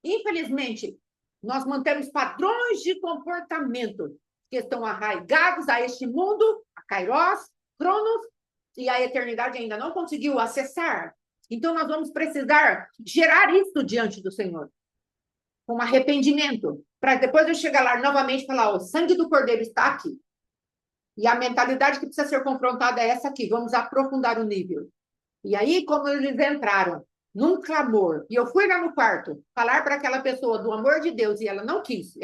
Infelizmente, nós mantemos padrões de comportamento que estão arraigados a este mundo, a Kairos, Cronos, e a eternidade ainda não conseguiu acessar. Então, nós vamos precisar gerar isso diante do Senhor, com arrependimento, para depois eu chegar lá novamente e falar, o sangue do Cordeiro está aqui. E a mentalidade que precisa ser confrontada é essa aqui, vamos aprofundar o nível. E aí, como eles entraram num clamor, e eu fui lá no quarto falar para aquela pessoa do amor de Deus, e ela não quis,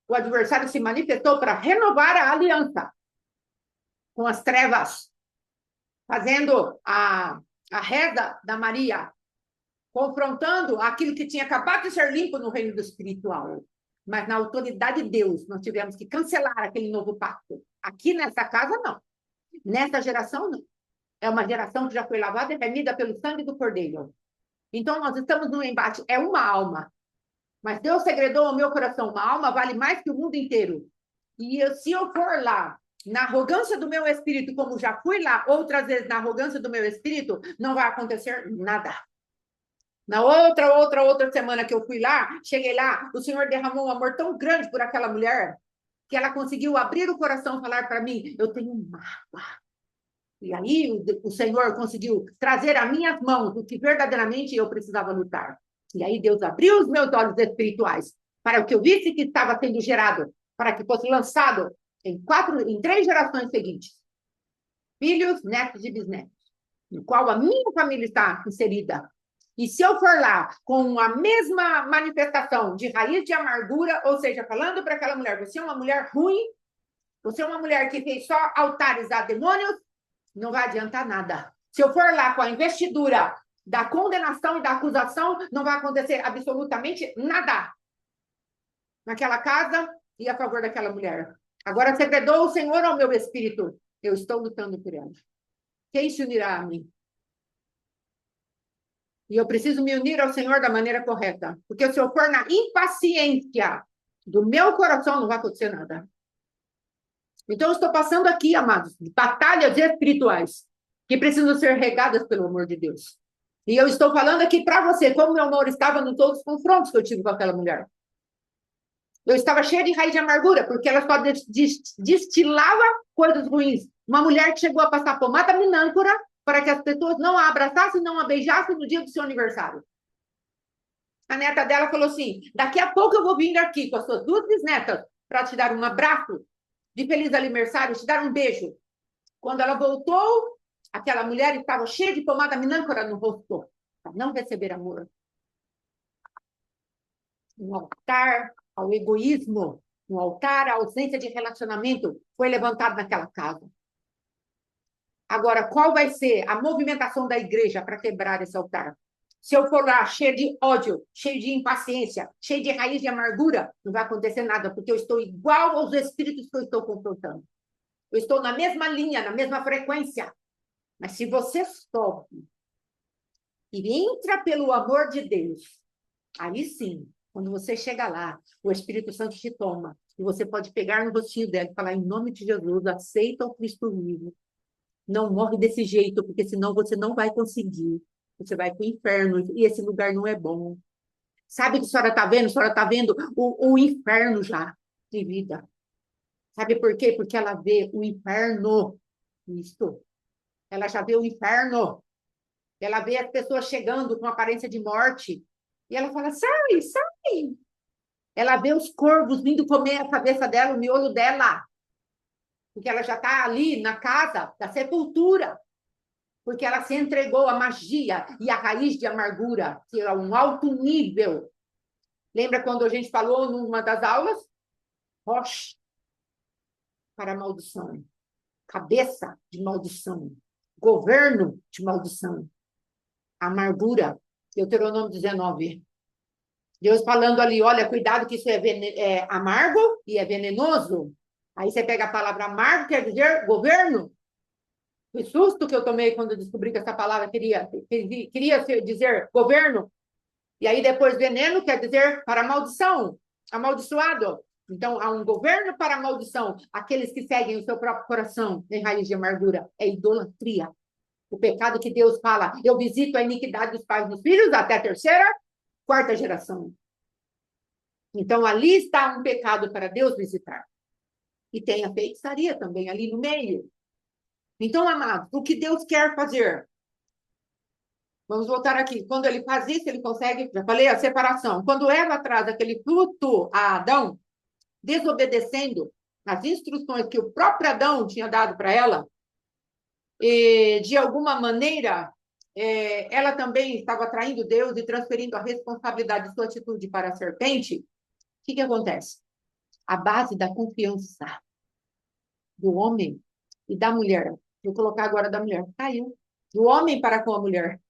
o adversário se manifestou para renovar a aliança com as trevas, fazendo a reza da Maria, confrontando aquilo que tinha acabado de ser limpo no reino do espiritual. Mas na autoridade de Deus, nós tivemos que cancelar aquele novo pacto. Aqui nessa casa, não. Nessa geração, não. É uma geração que já foi lavada e remida pelo sangue do Cordeiro. Então, nós estamos num embate. É uma alma. Mas Deus segredou ao meu coração. Uma alma vale mais que o mundo inteiro. E se eu for lá, na arrogância do meu espírito, como já fui lá outras vezes na arrogância do meu espírito, não vai acontecer nada. Na outra semana que eu fui lá, cheguei lá, o Senhor derramou um amor tão grande por aquela mulher, que ela conseguiu abrir o coração e falar para mim, eu tenho mágoa. E aí o Senhor conseguiu trazer a minhas mãos o que verdadeiramente eu precisava lutar. E aí Deus abriu os meus olhos espirituais para o que eu visse que estava sendo gerado, para que fosse lançado em 3 gerações seguintes. Filhos, netos e bisnetos, no qual a minha família está inserida. E se eu for lá com a mesma manifestação de raiz de amargura, ou seja, falando para aquela mulher, você é uma mulher ruim, você é uma mulher que fez só altares a demônios, não vai adiantar nada. Se eu for lá com a investidura da condenação e da acusação, não vai acontecer absolutamente nada naquela casa e a favor daquela mulher. Agora segredou o Senhor ao meu espírito. Eu estou lutando por ela. Quem se unirá a mim? E eu preciso me unir ao Senhor da maneira correta. Porque se eu for na impaciência, Do meu coração não vai acontecer nada. Então, eu estou passando aqui, amados, batalhas espirituais que precisam ser regadas pelo amor de Deus. E eu estou falando aqui para você, como meu amor estava nos outros confrontos que eu tive com aquela mulher. Eu estava cheia de raiz de amargura, porque ela só destilava coisas ruins. Uma mulher que chegou a passar pomada minâncora para que as pessoas não a abraçassem, não a beijassem no dia do seu aniversário. A neta dela falou assim: daqui a pouco eu vou vir aqui com as suas duas bisnetas para te dar um abraço de feliz aniversário, te dar um beijo. Quando ela voltou, aquela mulher estava cheia de pomada minâncora no rosto, para não receber amor. Um altar ao egoísmo, um altar à ausência de relacionamento foi levantado naquela casa. Agora, qual vai ser a movimentação da igreja para quebrar esse altar? Se eu for lá cheio de ódio, cheio de impaciência, cheio de raiz de amargura, não vai acontecer nada, porque eu estou igual aos espíritos que eu estou confrontando. Eu estou na mesma linha, na mesma frequência. Mas se você sobe e entra pelo amor de Deus, aí sim, quando você chega lá, o Espírito Santo te toma. E você pode pegar no rostinho dela e falar, em nome de Jesus, aceita o Cristo vivo. Não morre desse jeito, porque senão você não vai conseguir. Você vai para o inferno, e esse lugar não é bom. Sabe o que a senhora está vendo? A senhora está vendo o inferno já de vida. Sabe por quê? Porque ela vê o inferno. Isto. Ela já vê o inferno. Ela vê as pessoas chegando com aparência de morte. E ela fala, sai, sai. Ela vê os corvos vindo comer a cabeça dela, o miolo dela. Porque ela já está ali na casa da sepultura. Porque ela se entregou à magia e à raiz de amargura, que é um alto nível. Lembra quando a gente falou numa das aulas? Rocha para a maldição. Cabeça de maldição. Governo de maldição. Amargura. Deuteronômio 19. Deus falando ali, olha, cuidado que isso é amargo e é venenoso. Aí você pega a palavra amargo, quer dizer governo. Que susto que eu tomei quando eu descobri que essa palavra queria dizer governo. E aí depois veneno quer dizer para maldição, amaldiçoado. Então, há um governo para a maldição. Aqueles que seguem o seu próprio coração em raiz de amargura. É idolatria. O pecado que Deus fala, eu visito a iniquidade dos pais dos filhos até a terceira, quarta geração. Então, ali está um pecado para Deus visitar. E tem a feitiçaria também ali no meio. Então, amados, o que Deus quer fazer? Vamos voltar aqui. Quando ele faz isso, ele consegue, já falei, a separação. Quando Eva traz aquele fruto a Adão, desobedecendo as instruções que o próprio Adão tinha dado para ela, e, de alguma maneira, ela também estava traindo Deus e transferindo a responsabilidade de sua atitude para a serpente. O que acontece? A base da confiança do homem e da mulher, vou colocar agora da mulher, caiu. Do homem para com a mulher.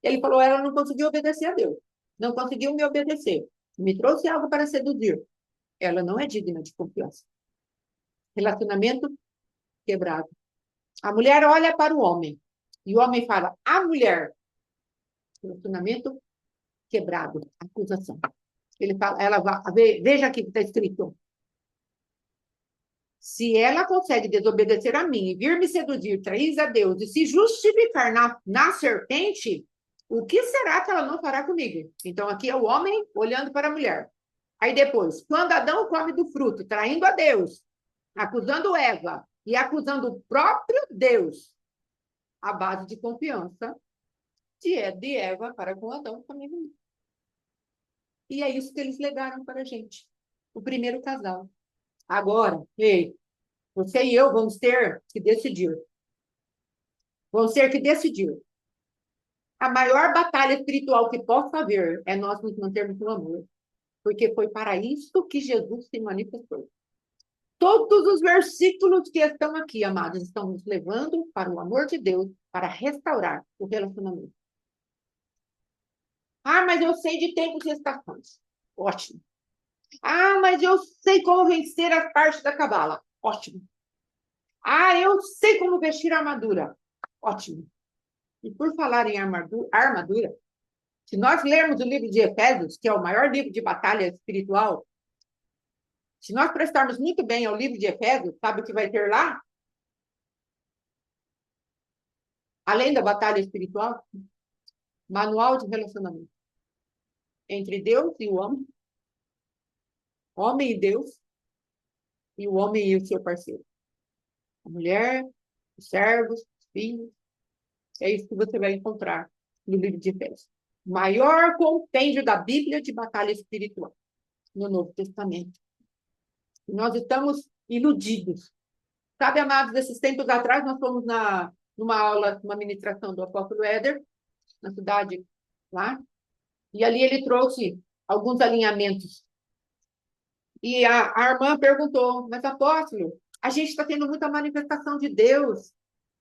Ele falou, ela não conseguiu obedecer a Deus. Não conseguiu me obedecer. Me trouxe algo para seduzir. Ela não é digna de confiança. Relacionamento quebrado. A mulher olha para o homem. E o homem fala, a mulher. Relacionamento quebrado. Acusação. Ele fala, veja aqui que está escrito. Se ela consegue desobedecer a mim e vir me seduzir, trair a Deus e se justificar na serpente, o que será que ela não fará comigo? Então, aqui é o homem olhando para a mulher. Aí depois, quando Adão come do fruto, traindo a Deus, acusando Eva e acusando o próprio Deus, a base de confiança de Eva para com Adão comigo. E é isso que eles legaram para a gente. O primeiro casal. Agora, ei, você e eu vamos ter que decidir. Vamos ter que decidir. A maior batalha espiritual que possa haver é nós nos mantermos no amor. Porque foi para isso que Jesus se manifestou. Todos os versículos que estão aqui, amados, estão nos levando para o amor de Deus, para restaurar o relacionamento. Ah, mas eu sei de tempos e estações. Ótimo. Ah, mas eu sei como vencer as partes da cabala. Ótimo. Ah, eu sei como vestir a armadura. Ótimo. E por falar em armadura, se nós lermos o livro de Efésios, que é o maior livro de batalha espiritual, Se nós prestarmos muito bem ao livro de Efésios, sabe o que vai ter lá? Além da batalha espiritual, manual de relacionamento entre Deus e o homem e Deus, e o homem e o seu parceiro. A mulher, os servos, os filhos. É isso que você vai encontrar no livro de Efésios. O maior compêndio da Bíblia de batalha espiritual no Novo Testamento. Nós estamos iludidos. Sabe, amados, esses tempos atrás, nós fomos numa aula, uma ministração do apóstolo Éder, na cidade lá, e ali ele trouxe alguns alinhamentos. E a irmã perguntou, mas apóstolo, a gente está tendo muita manifestação de Deus.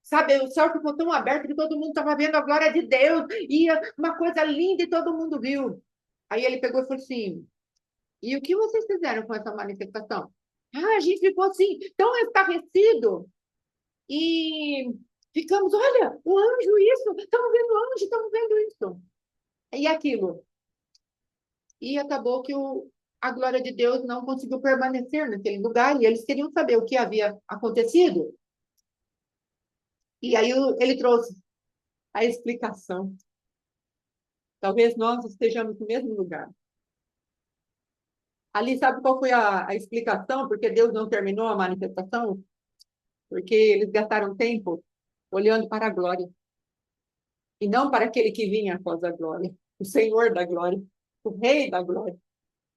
Sabe, o céu ficou tão aberto que todo mundo estava vendo a glória de Deus. E uma coisa linda e todo mundo viu. Aí ele pegou e falou assim, e o que vocês fizeram com essa manifestação? Ah, a gente ficou assim, tão estarrecido. E ficamos, olha, o anjo, isso, estamos vendo o anjo, estamos vendo isso. E aquilo. E acabou que a glória de Deus não conseguiu permanecer naquele lugar, e eles queriam saber o que havia acontecido. E aí ele trouxe a explicação. Talvez nós estejamos no mesmo lugar. Ali, sabe qual foi a explicação? Porque Deus não terminou a manifestação? Porque eles gastaram tempo olhando para a glória. E não para aquele que vinha após a glória. O Senhor da glória. O Rei da glória.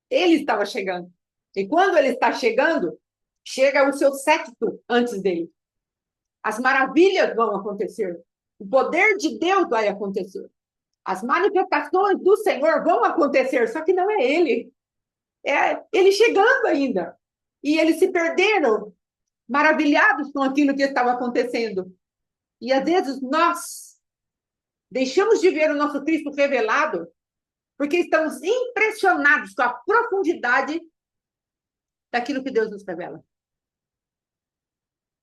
Ele estava chegando. E quando ele está chegando, chega o seu séquito antes dele. As maravilhas vão acontecer. O poder de Deus vai acontecer. As manifestações do Senhor vão acontecer, só que não é ele. É ele chegando ainda. E eles se perderam, maravilhados com aquilo que estava acontecendo. E às vezes nós deixamos de ver o nosso Cristo revelado porque estamos impressionados com a profundidade daquilo que Deus nos revela.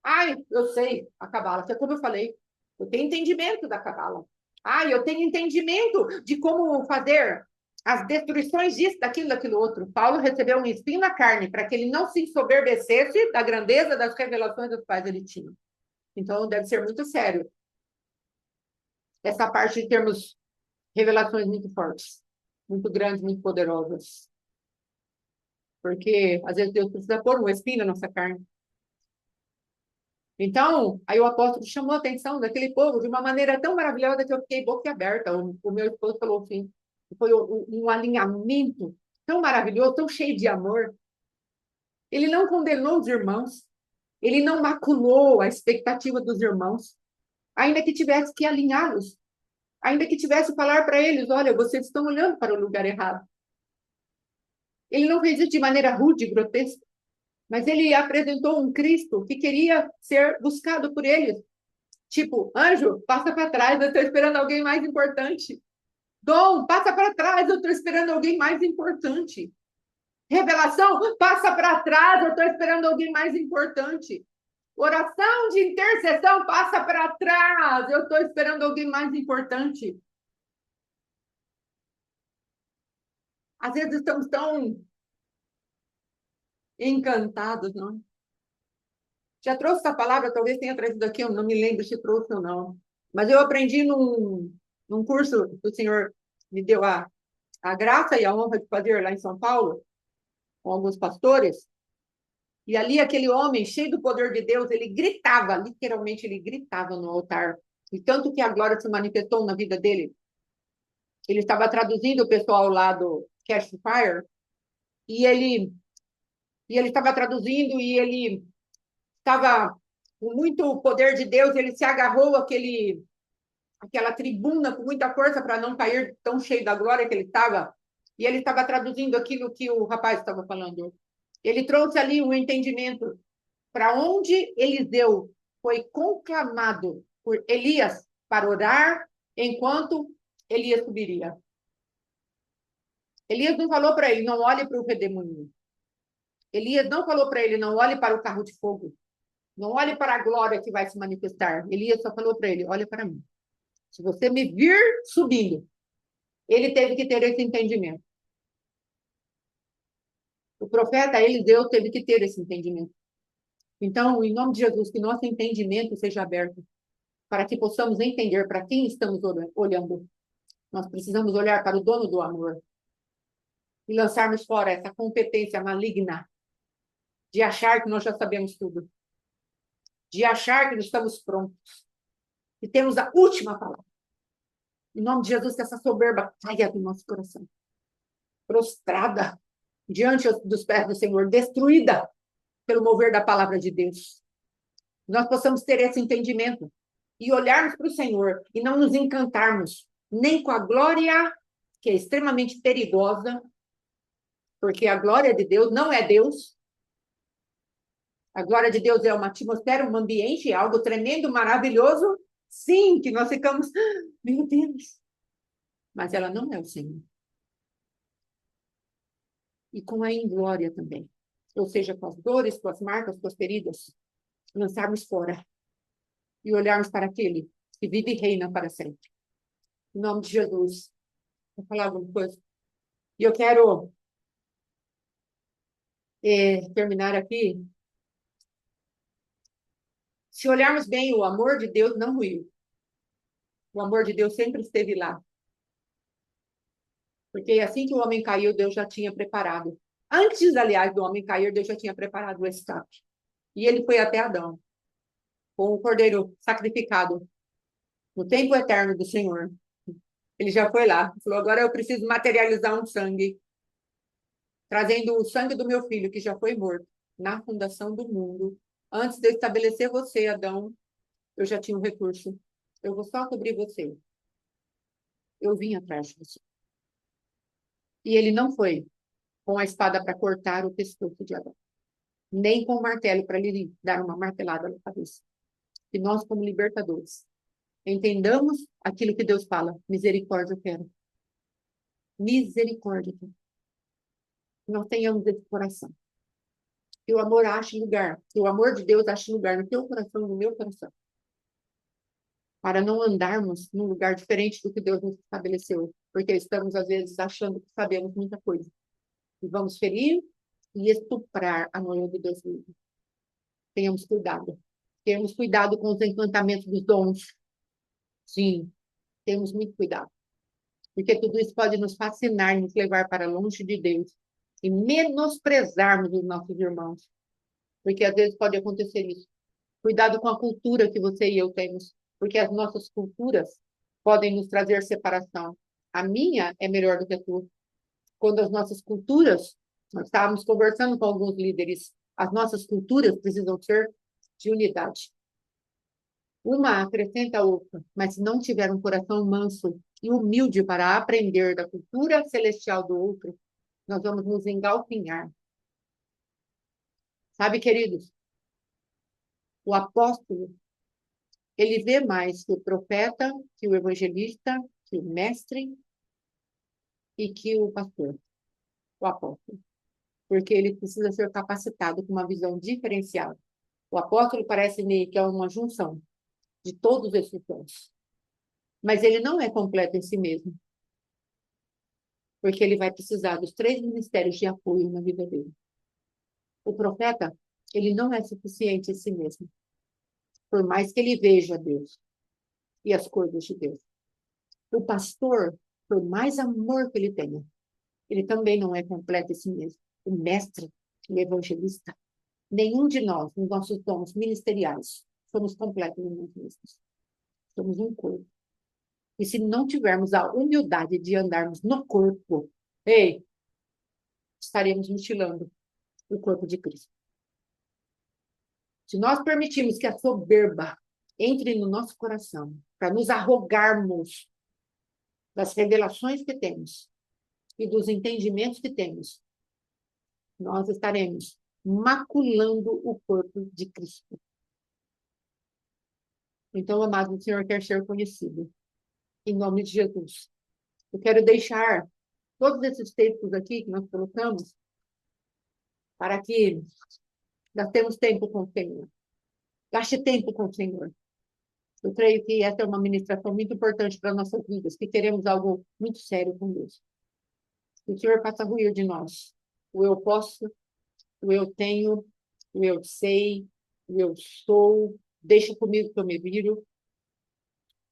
Ai, eu sei a Cabala, que é como eu falei, eu tenho entendimento da Cabala. Ai, eu tenho entendimento de como fazer as destruições disso, daquilo outro. Paulo recebeu um espinho na carne para que ele não se ensoberbecesse da grandeza das revelações das quais ele tinha. Então, deve ser muito sério essa parte de termos revelações muito fortes, muito grandes, muito poderosas. Porque, às vezes, Deus precisa pôr um espinho na nossa carne. Então, aí o apóstolo chamou a atenção daquele povo de uma maneira tão maravilhosa que eu fiquei boquiaberta. O meu esposo falou assim, foi um alinhamento tão maravilhoso, tão cheio de amor. Ele não condenou os irmãos, ele não maculou a expectativa dos irmãos, ainda que tivesse que alinhá-los, ainda que tivesse que falar para eles, olha, vocês estão olhando para o lugar errado. Ele não fez isso de maneira rude, grotesca, mas ele apresentou um Cristo que queria ser buscado por eles. Tipo, anjo, passa para trás, eu estou esperando alguém mais importante. Dom, passa para trás, eu estou esperando alguém mais importante. Revelação, passa para trás, eu estou esperando alguém mais importante. Oração de intercessão, passa para trás, eu estou esperando alguém mais importante. Às vezes estamos tão encantados, não? Já trouxe essa palavra, talvez tenha trazido aqui, eu não me lembro se trouxe ou não. Mas eu aprendi num curso que o Senhor me deu a graça e a honra de fazer lá em São Paulo, com alguns pastores. E ali aquele homem, cheio do poder de Deus, ele gritava, literalmente ele gritava no altar. E tanto que a glória se manifestou na vida dele. Ele estava traduzindo o pessoal lá do Catch Fire, e ele estava traduzindo, e ele estava com muito poder de Deus, ele se agarrou àquela tribuna com muita força para não cair tão cheio da glória que ele estava, e ele estava traduzindo aquilo que o rapaz estava falando. Ele trouxe ali um entendimento para onde Eliseu foi conclamado por Elias para orar enquanto Elias subiria. Elias não falou para ele, não olhe para o redemoinho. Elias não falou para ele, não olhe para o carro de fogo. Não olhe para a glória que vai se manifestar. Elias só falou para ele, olha para mim. Se você me vir subindo, ele teve que ter esse entendimento. profeta Eliseu teve que ter esse entendimento. Então, em nome de Jesus, que nosso entendimento seja aberto, para que possamos entender para quem estamos olhando. Nós precisamos olhar para o dono do amor e lançarmos fora essa competência maligna de achar que nós já sabemos tudo, de achar que nós estamos prontos, que temos a última palavra. Em nome de Jesus, que essa soberba caia do nosso coração, prostrada diante dos pés do Senhor, destruída pelo mover da palavra de Deus. Nós possamos ter esse entendimento e olharmos para o Senhor e não nos encantarmos nem com a glória, que é extremamente perigosa, porque a glória de Deus não é Deus. A glória de Deus é uma atmosfera, um ambiente, é algo tremendo, maravilhoso. Sim, que nós ficamos, meu Deus. Mas ela não é o Senhor. E com a inglória também. Ou seja, com as dores, com as marcas, com as feridas, lançarmos fora e olharmos para aquele que vive e reina para sempre. Em nome de Jesus. Vou falar alguma coisa. E eu quero terminar aqui. Se olharmos bem, o amor de Deus não ruiu. O amor de Deus sempre esteve lá. Porque assim que o homem caiu, Deus já tinha preparado. Antes, aliás, do homem cair, Deus já tinha preparado o escape. E ele foi até Adão, com o cordeiro sacrificado, no tempo eterno do Senhor. Ele já foi lá. Falou, agora eu preciso materializar um sangue, trazendo o sangue do meu filho, que já foi morto, na fundação do mundo. Antes de eu estabelecer você, Adão, eu já tinha um recurso. Eu vou só cobrir você. Eu vim atrás de você. E ele não foi com a espada para cortar o pescoço de Adão, nem com o martelo para lhe dar uma martelada na cabeça. E nós, como libertadores, entendamos aquilo que Deus fala. Misericórdia eu quero. Misericórdia eu quero. Nós tenhamos esse coração. Que o amor ache lugar. Que o amor de Deus ache lugar no teu coração, no meu coração. Para não andarmos num lugar diferente do que Deus nos estabeleceu. Porque estamos, às vezes, achando que sabemos muita coisa. E vamos ferir e estuprar a noiva de Deus livre. Tenhamos cuidado. Tenhamos cuidado com os encantamentos dos dons. Sim, temos muito cuidado. Porque tudo isso pode nos fascinar, nos levar para longe de Deus. E menosprezarmos os nossos irmãos. Porque às vezes pode acontecer isso. Cuidado com a cultura que você e eu temos. Porque as nossas culturas podem nos trazer separação. A minha é melhor do que a tua. Quando as nossas culturas, nós estávamos conversando com alguns líderes, as nossas culturas precisam ser de unidade. Uma acrescenta a outra, mas se não tiver um coração manso e humilde para aprender da cultura celestial do outro, nós vamos nos engalfinhar. Sabe, queridos, o apóstolo, ele vê mais que o profeta, que o evangelista, que o mestre e que o pastor, o apóstolo. Porque ele precisa ser capacitado com uma visão diferenciada. O apóstolo parece-me que é uma junção de todos esses dons. Mas ele não é completo em si mesmo. Porque ele vai precisar dos 3 ministérios de apoio na vida dele. O profeta, ele não é suficiente em si mesmo. Por mais que ele veja Deus e as coisas de Deus. O pastor, por mais amor que ele tenha, ele também não é completo em si mesmo. O mestre, o evangelista, nenhum de nós, nos nossos dons ministeriais, somos completos em nós mesmos. Somos um corpo. E se não tivermos a humildade de andarmos no corpo, ei, estaremos mutilando o corpo de Cristo. Se nós permitirmos que a soberba entre no nosso coração, para nos arrogarmos das revelações que temos e dos entendimentos que temos, nós estaremos maculando o corpo de Cristo. Então, amado, o Senhor quer ser conhecido. Em nome de Jesus. Eu quero deixar todos esses textos aqui que nós colocamos para que gastemos tempo com o Senhor. Gaste tempo com o Senhor. Eu creio que essa é uma ministração muito importante para nossas vidas, que queremos algo muito sério com Deus. Que o Senhor faça ruir de nós o eu posso, o eu tenho, o eu sei, o eu sou, deixa comigo que eu me viro.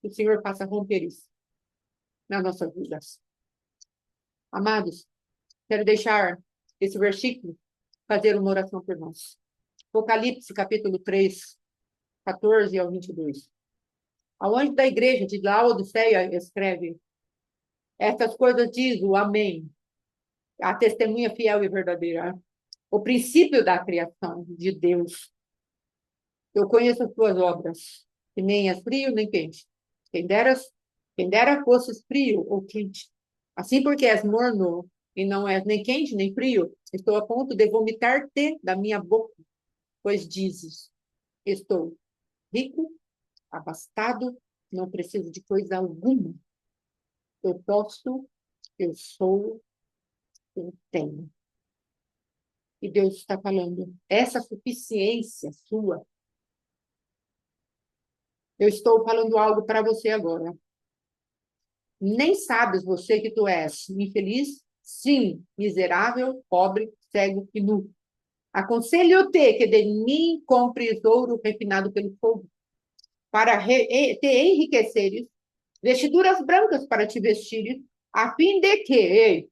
Que o Senhor faça romper isso na nossa vida. Amados, quero deixar esse versículo, fazer uma oração por nós. Apocalipse, capítulo 3, 14 ao 22. Ao anjo da igreja de Laodiceia escreve: estas coisas diz o Amém, a testemunha fiel e verdadeira, o princípio da criação de Deus. Eu conheço as tuas obras, que nem és frio nem quente. Quem dera fosses frio ou quente. Assim porque és morno e não és nem quente nem frio, estou a ponto de vomitar-te da minha boca, pois dizes: estou rico, abastado, não preciso de coisa alguma. Eu posso, eu sou, eu tenho. E Deus está falando, essa suficiência sua, eu estou falando algo para você agora. Nem sabes você que tu és infeliz, sim, miserável, pobre, cego e nu. Aconselho-te que de mim compres ouro refinado pelo fogo, para te enriqueceres, vestiduras brancas para te vestires, a fim de que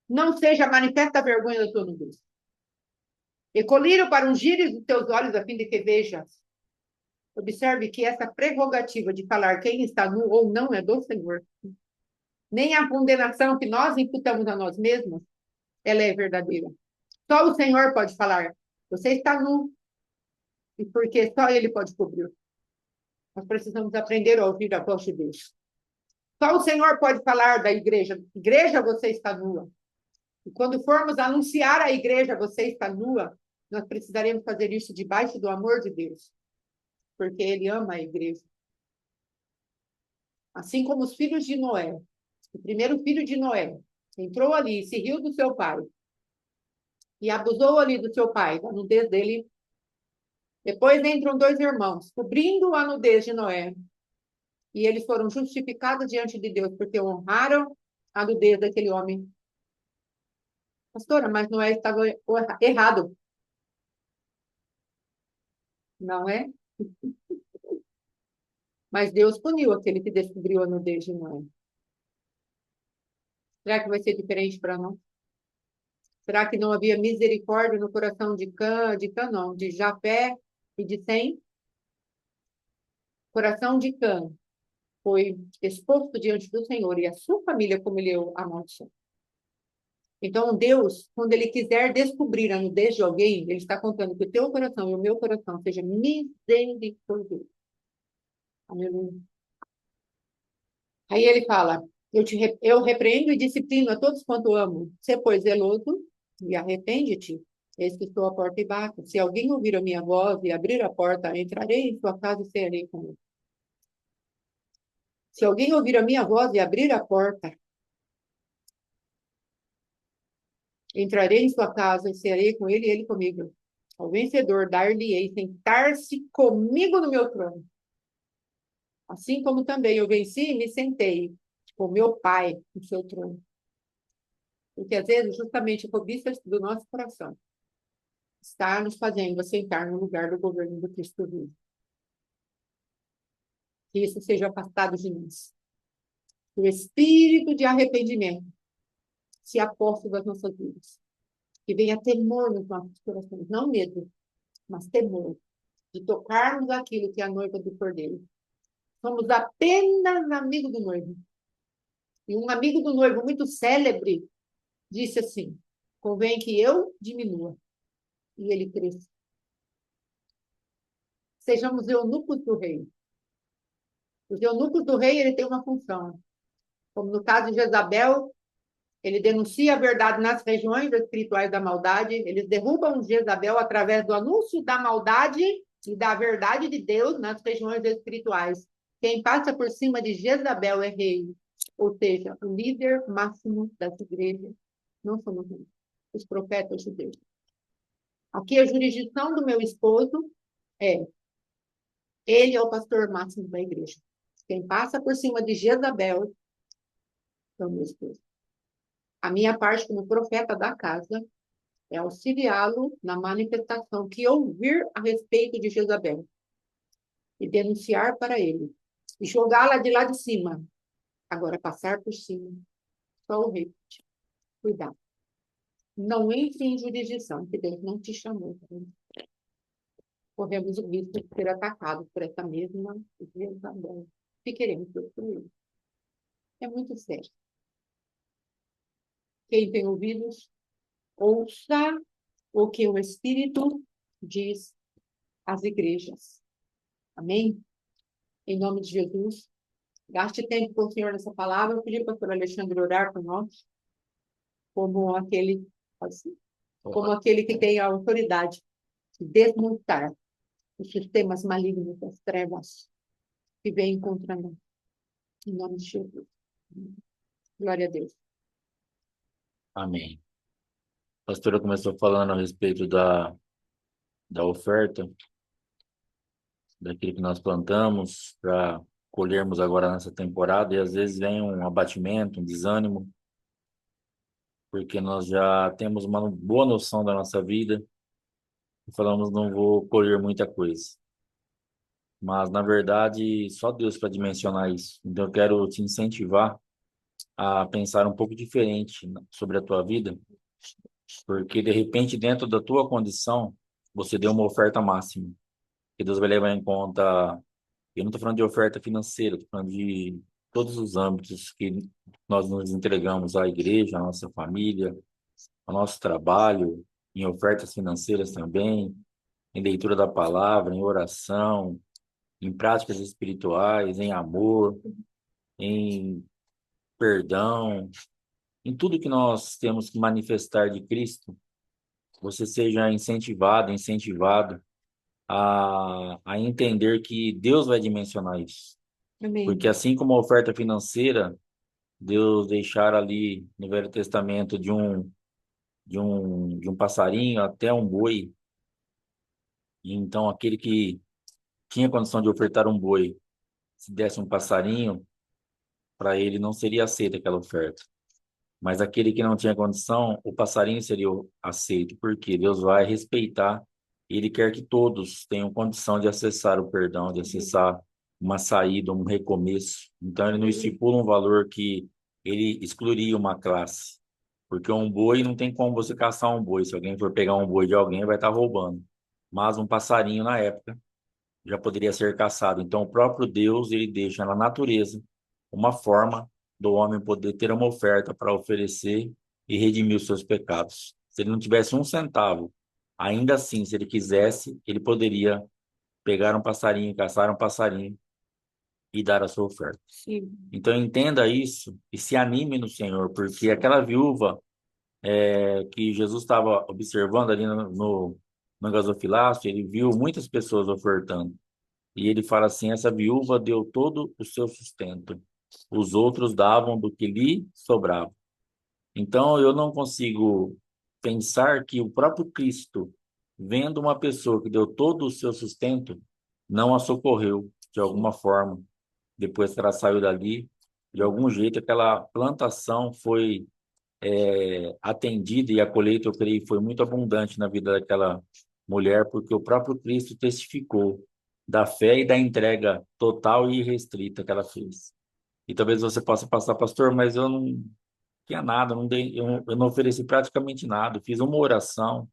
não seja manifesta a vergonha da tua nudez. E colírio para ungires os teus olhos, a fim de que vejas. Observe que essa prerrogativa de falar quem está nu ou não é do Senhor. Nem a condenação que nós imputamos a nós mesmos, ela é verdadeira. Só o Senhor pode falar, você está nu, e porque só Ele pode cobrir. Nós precisamos aprender a ouvir a voz de Deus. Só o Senhor pode falar da igreja. Igreja, você está nua. E quando formos anunciar a igreja, você está nua, nós precisaremos fazer isso debaixo do amor de Deus. Porque Ele ama a igreja. Assim como os filhos de Noé. O primeiro filho de Noé entrou ali, se riu do seu pai. E abusou ali do seu pai, da nudez dele. Depois entram dois irmãos, cobrindo a nudez de Noé. E eles foram justificados diante de Deus, porque honraram a nudez daquele homem. Pastora, mas Noé estava errado. Não é? Mas Deus puniu aquele que descobriu a nudez de Noé. Será que vai ser diferente para nós? Será que não havia misericórdia no coração de Cã não, de Jafé e de Sem? O coração de Cã foi exposto diante do Senhor e a sua família, como ele amaldiçoou. Então, Deus, quando Ele quiser descobrir a nudez de alguém, Ele está contando que o teu coração e o meu coração seja misericordioso. Aleluia. Aí Ele fala, eu repreendo e disciplino a todos quanto amo. Se, pois, zeloso e arrepende-te. Eis que estou à porta e bato. Se alguém ouvir a minha voz e abrir a porta, entrarei em sua casa e cearei com ele. Se alguém ouvir a minha voz e abrir a porta, entrarei em sua casa e cearei com ele e ele comigo. Ao vencedor dar-lhe-ei sentar-se comigo no meu trono. Assim como também eu venci e me sentei com meu Pai no seu trono. Porque às vezes, justamente a cobiça do nosso coração está nos fazendo assentar no lugar do governo do Cristo vivo. Que isso seja afastado de nós. Que o espírito de arrependimento se aposte das nossas vidas. Que venha temor nos nossos corações. Não medo, mas temor. De tocarmos aquilo que é a noiva do Cordeiro. Somos apenas amigos do noivo. E um amigo do noivo muito célebre disse assim, convém que eu diminua e ele cresça. Sejamos eunucos do rei. Os eunucos do rei, ele tem uma função. Como no caso de Jezabel, ele denuncia a verdade nas regiões espirituais da maldade, eles derrubam Jezabel através do anúncio da maldade e da verdade de Deus nas regiões espirituais. Quem passa por cima de Jezabel é rei, ou seja, o líder máximo das igrejas. Não somos nós, os profetas judeus. Aqui a jurisdição do meu esposo é, ele é o pastor máximo da igreja. Quem passa por cima de Jezabel é o meu esposo. A minha parte como profeta da casa é auxiliá-lo na manifestação que ouvir a respeito de Jezabel e denunciar para ele e jogá-la de lá de cima. Agora passar por cima. Só o rei. Cuidado. Não entre em jurisdição, que Deus não te chamou. Corremos o risco de ser atacado por essa mesma Jezabel que queremos destruir. É muito sério. Quem tem ouvidos, ouça o que o Espírito diz às igrejas. Amém? Em nome de Jesus. Gaste tempo com o Senhor nessa palavra. Eu pedi para o pastor Alexandre orar por nós, como aquele, assim, como aquele que tem a autoridade de desmontar os sistemas malignos das trevas que vêm contra nós. Em nome de Jesus. Glória a Deus. Amém. A pastora começou falando a respeito da oferta, daquilo que nós plantamos para colhermos agora nessa temporada, e às vezes vem um abatimento, um desânimo, porque nós já temos uma boa noção da nossa vida e falamos, não vou colher muita coisa. Mas, na verdade, só Deus para dimensionar isso. Então, eu quero te incentivar a pensar um pouco diferente sobre a tua vida, porque, de repente, dentro da tua condição, você deu uma oferta máxima, que Deus vai levar em conta. Eu não estou falando de oferta financeira, estou falando de todos os âmbitos que nós nos entregamos à igreja, à nossa família, ao nosso trabalho, em ofertas financeiras também, em leitura da palavra, em oração, em práticas espirituais, em amor, em perdão, em tudo que nós temos que manifestar de Cristo, você seja incentivado, incentivado a entender que Deus vai dimensionar isso. Porque Amém. assim como a oferta financeira, Deus deixar ali no Velho Testamento de um passarinho até um boi, e então aquele que tinha condição de ofertar um boi, se desse um passarinho, para ele não seria aceita aquela oferta. Mas aquele que não tinha condição, o passarinho seria aceito, porque Deus vai respeitar. Ele quer que todos tenham condição de acessar o perdão, de acessar uma saída, um recomeço. Então, ele não estipula um valor que ele excluiria uma classe. Porque um boi, não tem como você caçar um boi. Se alguém for pegar um boi de alguém, vai estar roubando. Mas um passarinho, na época, já poderia ser caçado. Então, o próprio Deus, ele deixa na natureza uma forma do homem poder ter uma oferta para oferecer e redimir os seus pecados. Se ele não tivesse um centavo, ainda assim, se ele quisesse, ele poderia pegar um passarinho, caçar um passarinho e dar a sua oferta. Sim. Então, entenda isso e se anime no Senhor, porque aquela viúva que Jesus estava observando ali no gasofilácio, ele viu muitas pessoas ofertando. E ele fala assim: essa viúva deu todo o seu sustento, os outros davam do que lhe sobrava. Então eu não consigo pensar que o próprio Cristo, vendo uma pessoa que deu todo o seu sustento, não a socorreu de alguma forma, depois que ela saiu dali, de algum jeito aquela plantação foi atendida e a colheita, eu creio, foi muito abundante na vida daquela mulher, porque o próprio Cristo testificou da fé e da entrega total e irrestrita que ela fez. E talvez você possa passar, pastor, mas eu não tinha nada, não dei, eu não ofereci praticamente nada. Eu fiz uma oração,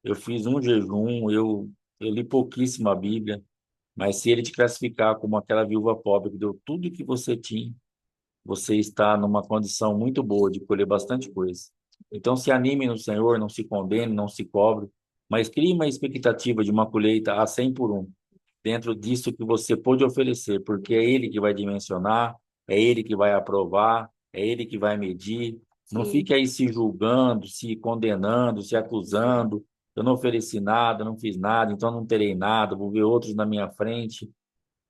eu fiz um jejum, eu li pouquíssimo a Bíblia, mas se ele te classificar como aquela viúva pobre que deu tudo que você tinha, você está numa condição muito boa de colher bastante coisa. Então, se anime no Senhor, não se condene, não se cobre, mas crie uma expectativa de uma colheita a 100 por um, dentro disso que você pode oferecer, porque é Ele que vai dimensionar, é Ele que vai aprovar, é Ele que vai medir. Não Sim. fique aí se julgando, se condenando, se acusando. Eu não ofereci nada, não fiz nada, então não terei nada, vou ver outros na minha frente.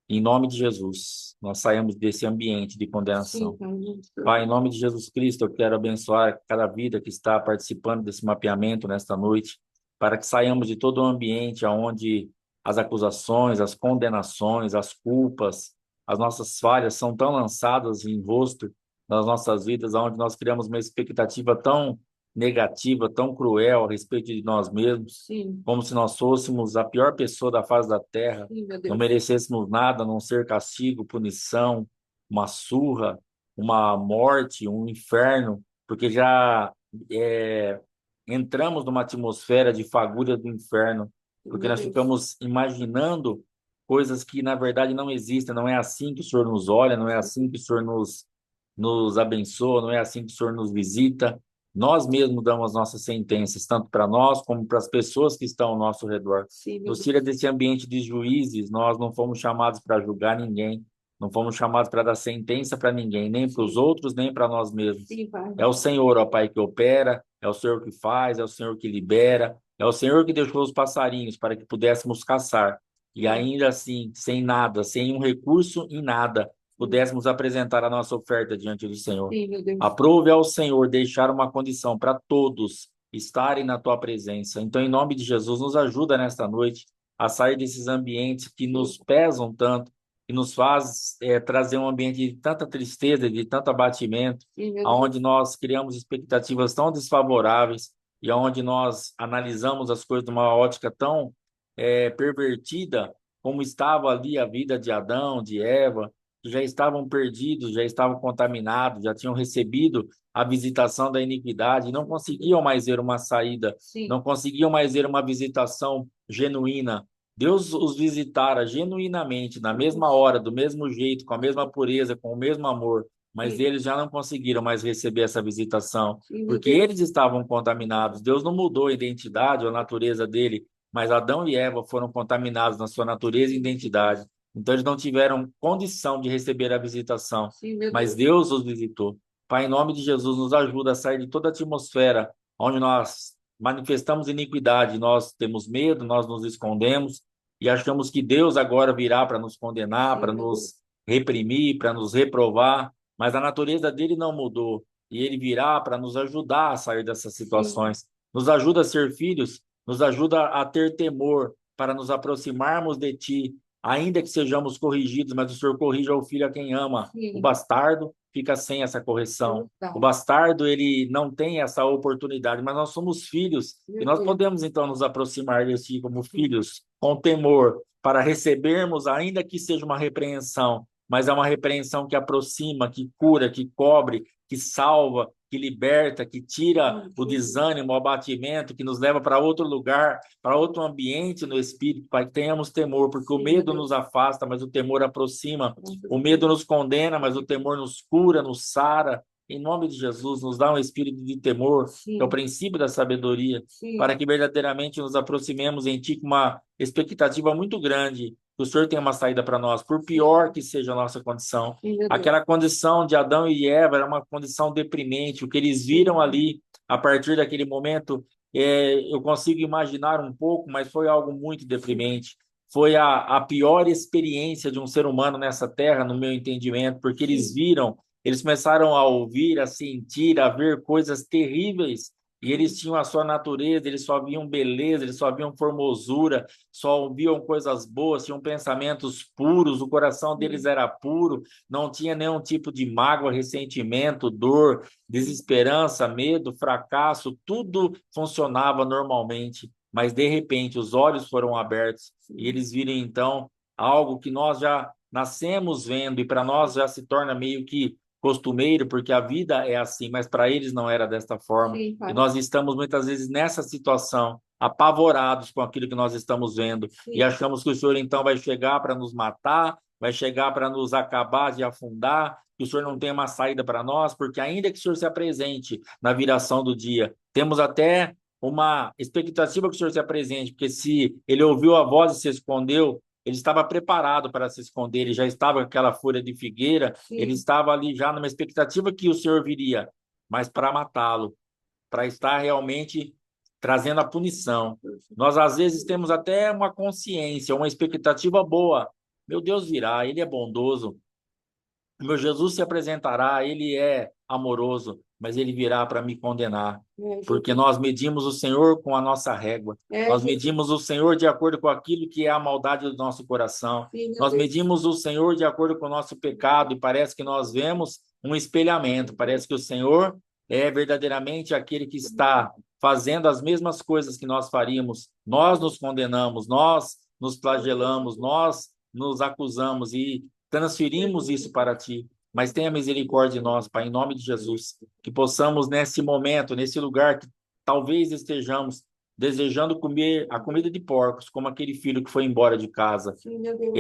Em nome de Jesus, nós saímos desse ambiente de Sim, condenação. amém. Pai, em nome de Jesus Cristo, eu quero abençoar cada vida que está participando desse mapeamento nesta noite, para que saiamos de todo o ambiente onde as acusações, as condenações, as culpas, as nossas falhas são tão lançadas em rosto, nas nossas vidas, onde nós criamos uma expectativa tão negativa, tão cruel a respeito de nós mesmos, Sim, como se nós fôssemos a pior pessoa da face da terra, sim, meu não Deus. merecêssemos nada, a não ser castigo, punição, uma surra, uma morte, um inferno, porque já é, entramos numa atmosfera de fagulha do inferno, Sim, porque meu nós Deus. ficamos imaginando coisas que na verdade não existem. Não é assim que o Senhor nos olha, não é assim que o Senhor nos abençoa, não é assim que o Senhor nos visita. Nós mesmos damos nossas sentenças, tanto para nós como para as pessoas que estão ao nosso redor. Sim, meu Nos tira Deus. desse ambiente de juízes. Nós não fomos chamados para julgar ninguém, não fomos chamados para dar sentença para ninguém, nem para os Sim, outros, nem para nós mesmos. sim, Pai. É o Senhor, ó Pai, que opera, é o Senhor que faz, é o Senhor que libera, é o Senhor que deixou os passarinhos para que pudéssemos caçar. E Sim, ainda assim, sem nada, sem um recurso em nada, sim, pudéssemos apresentar a nossa oferta diante do Senhor. sim, meu Deus. Aprove ao Senhor deixar uma condição para todos estarem na tua presença. Então, em nome de Jesus, nos ajuda nesta noite a sair desses ambientes que Sim, nos pesam tanto, que nos faz trazer um ambiente de tanta tristeza, de tanto abatimento, sim, meu aonde Deus. nós criamos expectativas tão desfavoráveis e aonde nós analisamos as coisas de uma ótica tão pervertida, como estava ali a vida de Adão, de Eva, que já estavam perdidos, já estavam contaminados, já tinham recebido a visitação da iniquidade, e não conseguiam mais ver uma saída, Sim, não conseguiam mais ver uma visitação genuína. Deus os visitara genuinamente, na mesma hora, do mesmo jeito, com a mesma pureza, com o mesmo amor, mas sim, eles já não conseguiram mais receber essa visitação, sim, meu porque eles Deus. estavam contaminados. Deus não mudou a identidade ou a natureza dele, mas Adão e Eva foram contaminados na sua natureza e identidade. Então, eles não tiveram condição de receber a visitação, Sim, meu mas Deus. Deus os visitou. Pai, em nome de Jesus, nos ajuda a sair de toda a atmosfera onde nós manifestamos iniquidade, nós temos medo, nós nos escondemos e achamos que Deus agora virá para nos condenar, Sim, para meu nos Deus. reprimir, para nos reprovar, mas a natureza dele não mudou e ele virá para nos ajudar a sair dessas Sim, situações. Nos ajuda a ser filhos, nos ajuda a ter temor para nos aproximarmos de ti, ainda que sejamos corrigidos, mas o Senhor corrige ao filho a quem ama. O sim, bastardo fica sem essa é correção. O verdade. bastardo, ele não tem essa oportunidade, mas nós somos filhos e Meu nós Deus. podemos então nos aproximar de ti como Sim, filhos, com temor, para recebermos, ainda que seja uma repreensão, mas é uma repreensão que aproxima, que cura, que cobre, que salva, que liberta, que tira sim, o sim, desânimo, o abatimento, que nos leva para outro lugar, para outro ambiente no espírito, Pai, que tenhamos temor, porque o sim, meu medo nos Deus. afasta, mas o temor aproxima. Graças O a medo Deus. nos condena, mas o temor nos cura, nos sara. Em nome de Jesus, nos dá um espírito de temor, que é o Sim, princípio da sabedoria, para sim, que verdadeiramente nos aproximemos em Ti com uma expectativa muito grande, que o Senhor tenha uma saída para nós, por pior sim, que seja a nossa condição. sim, meu Deus. Aquela condição de Adão e Eva era uma condição deprimente. O que eles viram Sim, ali, a partir daquele momento, eu consigo imaginar um pouco, mas foi algo muito sim, deprimente. Foi a pior experiência de um ser humano nessa terra, no meu entendimento, porque eles sim, viram, eles começaram a ouvir, a sentir, a ver coisas terríveis. E eles sim, tinham a sua natureza, eles só viam beleza, eles só viam formosura, só viam coisas boas, tinham pensamentos puros, o coração deles sim, era puro, não tinha nenhum tipo de mágoa, ressentimento, dor, sim, desesperança, medo, fracasso, tudo funcionava normalmente, mas de repente os olhos foram abertos e sim, eles viram então algo que nós já nascemos vendo e para nós já se torna meio que costumeiro, porque a vida é assim, mas para eles não era desta forma. sim, E Pai. nós estamos muitas vezes nessa situação, apavorados com aquilo que nós estamos vendo e Sim, achamos que o Senhor então vai chegar para nos matar, vai chegar para nos acabar de afundar, que o Senhor não tem uma saída para nós, porque ainda que o Senhor se apresente na viração do dia, temos até uma expectativa que o Senhor se apresente, porque se ele ouviu a voz e se escondeu, ele estava preparado para se esconder, ele já estava com aquela folha de figueira, ele sim, estava ali já numa expectativa que o Senhor viria, mas para matá-lo, para estar realmente trazendo a punição. Nós, às vezes, temos até uma consciência, uma expectativa boa. Meu Deus virá, ele é bondoso, o meu Jesus se apresentará, ele é amoroso, mas ele virá para me condenar. É, Porque Jesus. nós medimos o Senhor com a nossa régua. É, Nós Jesus. medimos o Senhor de acordo com aquilo que é a maldade do nosso coração. Sim, meu Nós Deus. medimos o Senhor de acordo com o nosso pecado e parece que nós vemos um espelhamento. Parece que o Senhor é verdadeiramente aquele que está fazendo as mesmas coisas que nós faríamos. Nós nos condenamos, nós nos flagelamos, nós nos acusamos e transferimos isso para ti. Mas tenha misericórdia de nós, Pai, em nome de Jesus, que possamos nesse momento, nesse lugar que talvez estejamos desejando comer a comida de porcos, como aquele filho que foi embora de casa, Sim, meu Deus.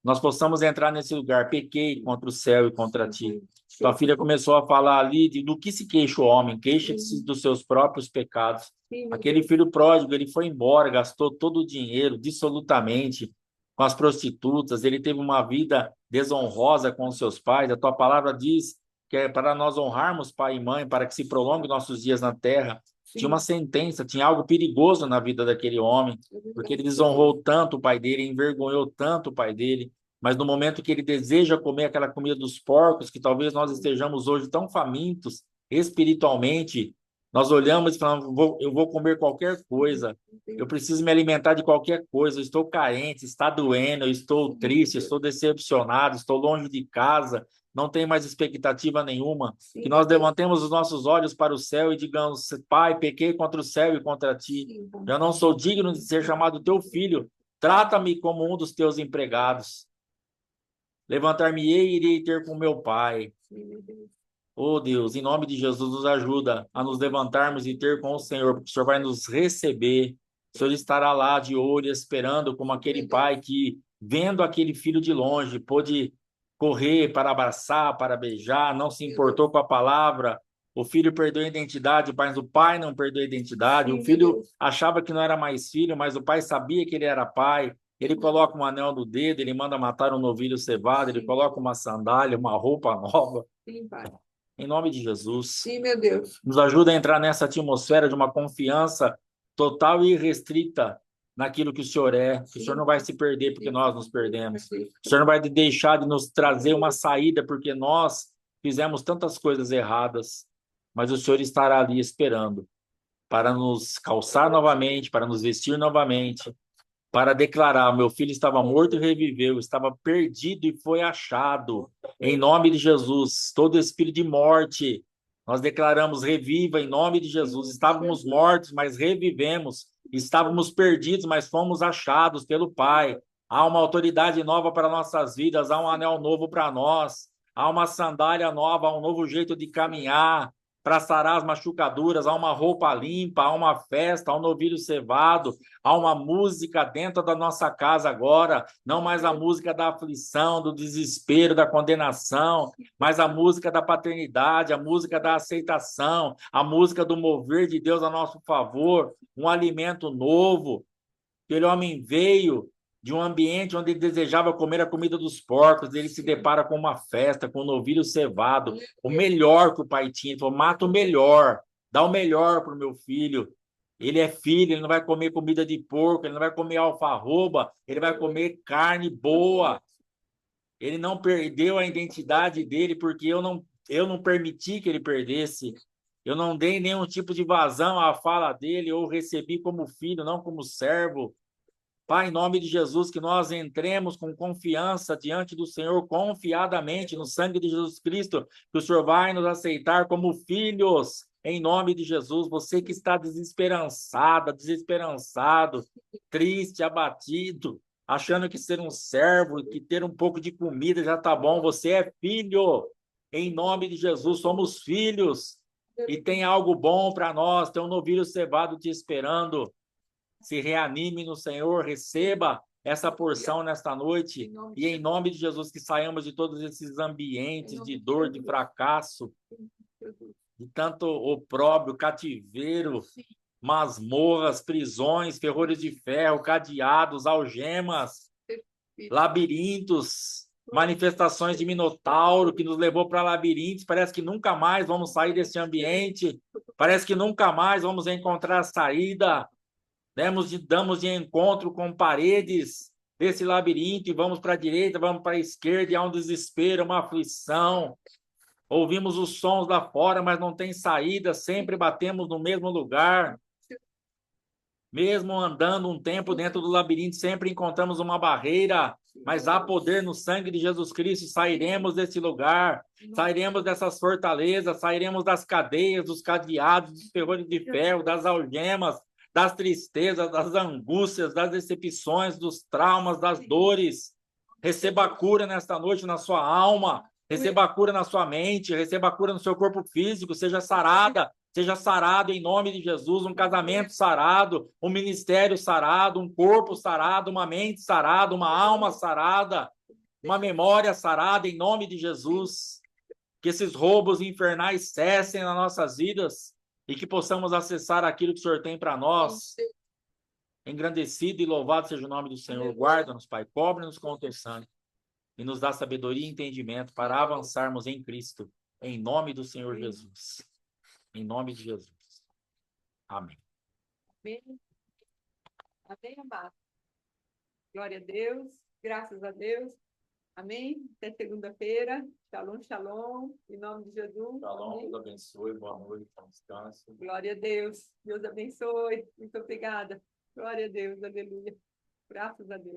nós possamos entrar nesse lugar. Pequei contra o céu e contra ti. Tua Sim, filha começou a falar ali do que se queixa o homem, queixa-se dos seus próprios pecados. sim, meu Aquele Deus. filho pródigo, ele foi embora, gastou todo o dinheiro, dissolutamente, com as prostitutas, ele teve uma vida desonrosa com os seus pais. A tua palavra diz que é para nós honrarmos pai e mãe, para que se prolongue nossos dias na terra. Tinha Sim, uma sentença, tinha algo perigoso na vida daquele homem, porque ele desonrou tanto o pai dele, envergonhou tanto o pai dele. Mas no momento que ele deseja comer aquela comida dos porcos, que talvez nós estejamos hoje tão famintos espiritualmente, nós olhamos e falamos: eu vou comer qualquer coisa, eu preciso me alimentar de qualquer coisa, eu estou carente, está doendo, eu estou triste, estou decepcionado, estou longe de casa, não tenho mais expectativa nenhuma. Que nós levantemos os nossos olhos para o céu e digamos: Pai, pequei contra o céu e contra ti, já não sou digno de ser chamado teu filho, trata-me como um dos teus empregados. Levantar-me-ei e irei ter com meu pai. Oh Deus, em nome de Jesus, nos ajuda a nos levantarmos e ter com o Senhor, porque o Senhor vai nos receber. O Senhor estará lá de olho, esperando, como aquele pai que, vendo aquele filho de longe, pôde correr para abraçar, para beijar, não se importou com a palavra. O filho perdeu a identidade, mas o pai não perdeu a identidade. O filho achava que não era mais filho, mas o pai sabia que ele era pai. Ele coloca um anel no dedo, ele manda matar um novilho cevado, ele coloca uma sandália, uma roupa nova. sim, Pai. Em nome de Jesus, Sim, meu Deus. nos ajuda a entrar nessa atmosfera de uma confiança total e irrestrita naquilo que o Senhor é. Que o Senhor não vai se perder porque nós nos perdemos. O Senhor não vai deixar de nos trazer uma saída porque nós fizemos tantas coisas erradas. Mas o Senhor estará ali esperando para nos calçar novamente, para nos vestir novamente, para declarar: meu filho estava morto e reviveu, estava perdido e foi achado. Em nome de Jesus, todo espírito de morte, nós declaramos: reviva em nome de Jesus. Estávamos mortos, mas revivemos. Estávamos perdidos, mas fomos achados pelo Pai. Há uma autoridade nova para nossas vidas, há um anel novo para nós, há uma sandália nova, há um novo jeito de caminhar para sarar as machucaduras, há uma roupa limpa, há uma festa, há um novilho cevado, há uma música dentro da nossa casa agora, não mais a música da aflição, do desespero, da condenação, mas a música da paternidade, a música da aceitação, a música do mover de Deus a nosso favor, um alimento novo. Aquele homem veio de um ambiente onde ele desejava comer a comida dos porcos, ele se depara com uma festa, com um novilho cevado, o melhor que o pai tinha. Ele falou: mata o melhor, dá o melhor para o meu filho. Ele é filho, ele não vai comer comida de porco, ele não vai comer alfarroba, ele vai comer carne boa. Ele não perdeu a identidade dele porque eu não permiti que ele perdesse. Eu não dei nenhum tipo de vazão à fala dele, ou recebi como filho, não como servo. Pai, em nome de Jesus, que nós entremos com confiança diante do Senhor, confiadamente no sangue de Jesus Cristo, que o Senhor vai nos aceitar como filhos, em nome de Jesus. Você que está desesperançada, desesperançado, triste, abatido, achando que ser um servo, que ter um pouco de comida já está bom, você é filho, em nome de Jesus, somos filhos, e tem algo bom para nós, tem um novilho cevado te esperando. Se reanime no Senhor, receba essa porção nesta noite, e em nome de Jesus que saiamos de todos esses ambientes de dor, de fracasso, de tanto opróbrio, cativeiro, masmorras, prisões, ferrolhos de ferro, cadeados, algemas, labirintos, manifestações de Minotauro que nos levou para labirintos. Parece que nunca mais vamos sair desse ambiente, parece que nunca mais vamos encontrar saída. Damos de encontro com paredes desse labirinto e vamos para a direita, vamos para a esquerda, e há um desespero, uma aflição. Ouvimos os sons lá fora, mas não tem saída, sempre batemos no mesmo lugar. Mesmo andando um tempo dentro do labirinto, sempre encontramos uma barreira, mas há poder no sangue de Jesus Cristo. Sairemos desse lugar, sairemos dessas fortalezas, sairemos das cadeias, dos cadeados, dos ferrolhos de ferro, das algemas, das tristezas, das angústias, das decepções, dos traumas, das dores. Receba a cura nesta noite na sua alma, receba a cura na sua mente, receba a cura no seu corpo físico, seja sarada. Seja sarado em nome de Jesus, um casamento sarado, um ministério sarado, um corpo sarado, uma mente sarada, uma alma sarada, uma memória sarada em nome de Jesus. Que esses roubos infernais cessem nas nossas vidas e que possamos acessar aquilo que o Senhor tem para nós. Engrandecido e louvado seja o nome do Senhor. Guarda-nos, Pai, cobre-nos com o teu sangue e nos dá sabedoria e entendimento para avançarmos em Cristo, em nome do Senhor Jesus. Em nome de Jesus. Amém. Amém. Amém, amado. Glória a Deus. Graças a Deus. Amém. Até segunda-feira. Shalom, shalom. Em nome de Jesus. Shalom, Amém. Deus abençoe. Boa noite. Bom descanso. Glória a Deus. Deus abençoe. Muito obrigada. Glória a Deus. Aleluia. Graças a Deus.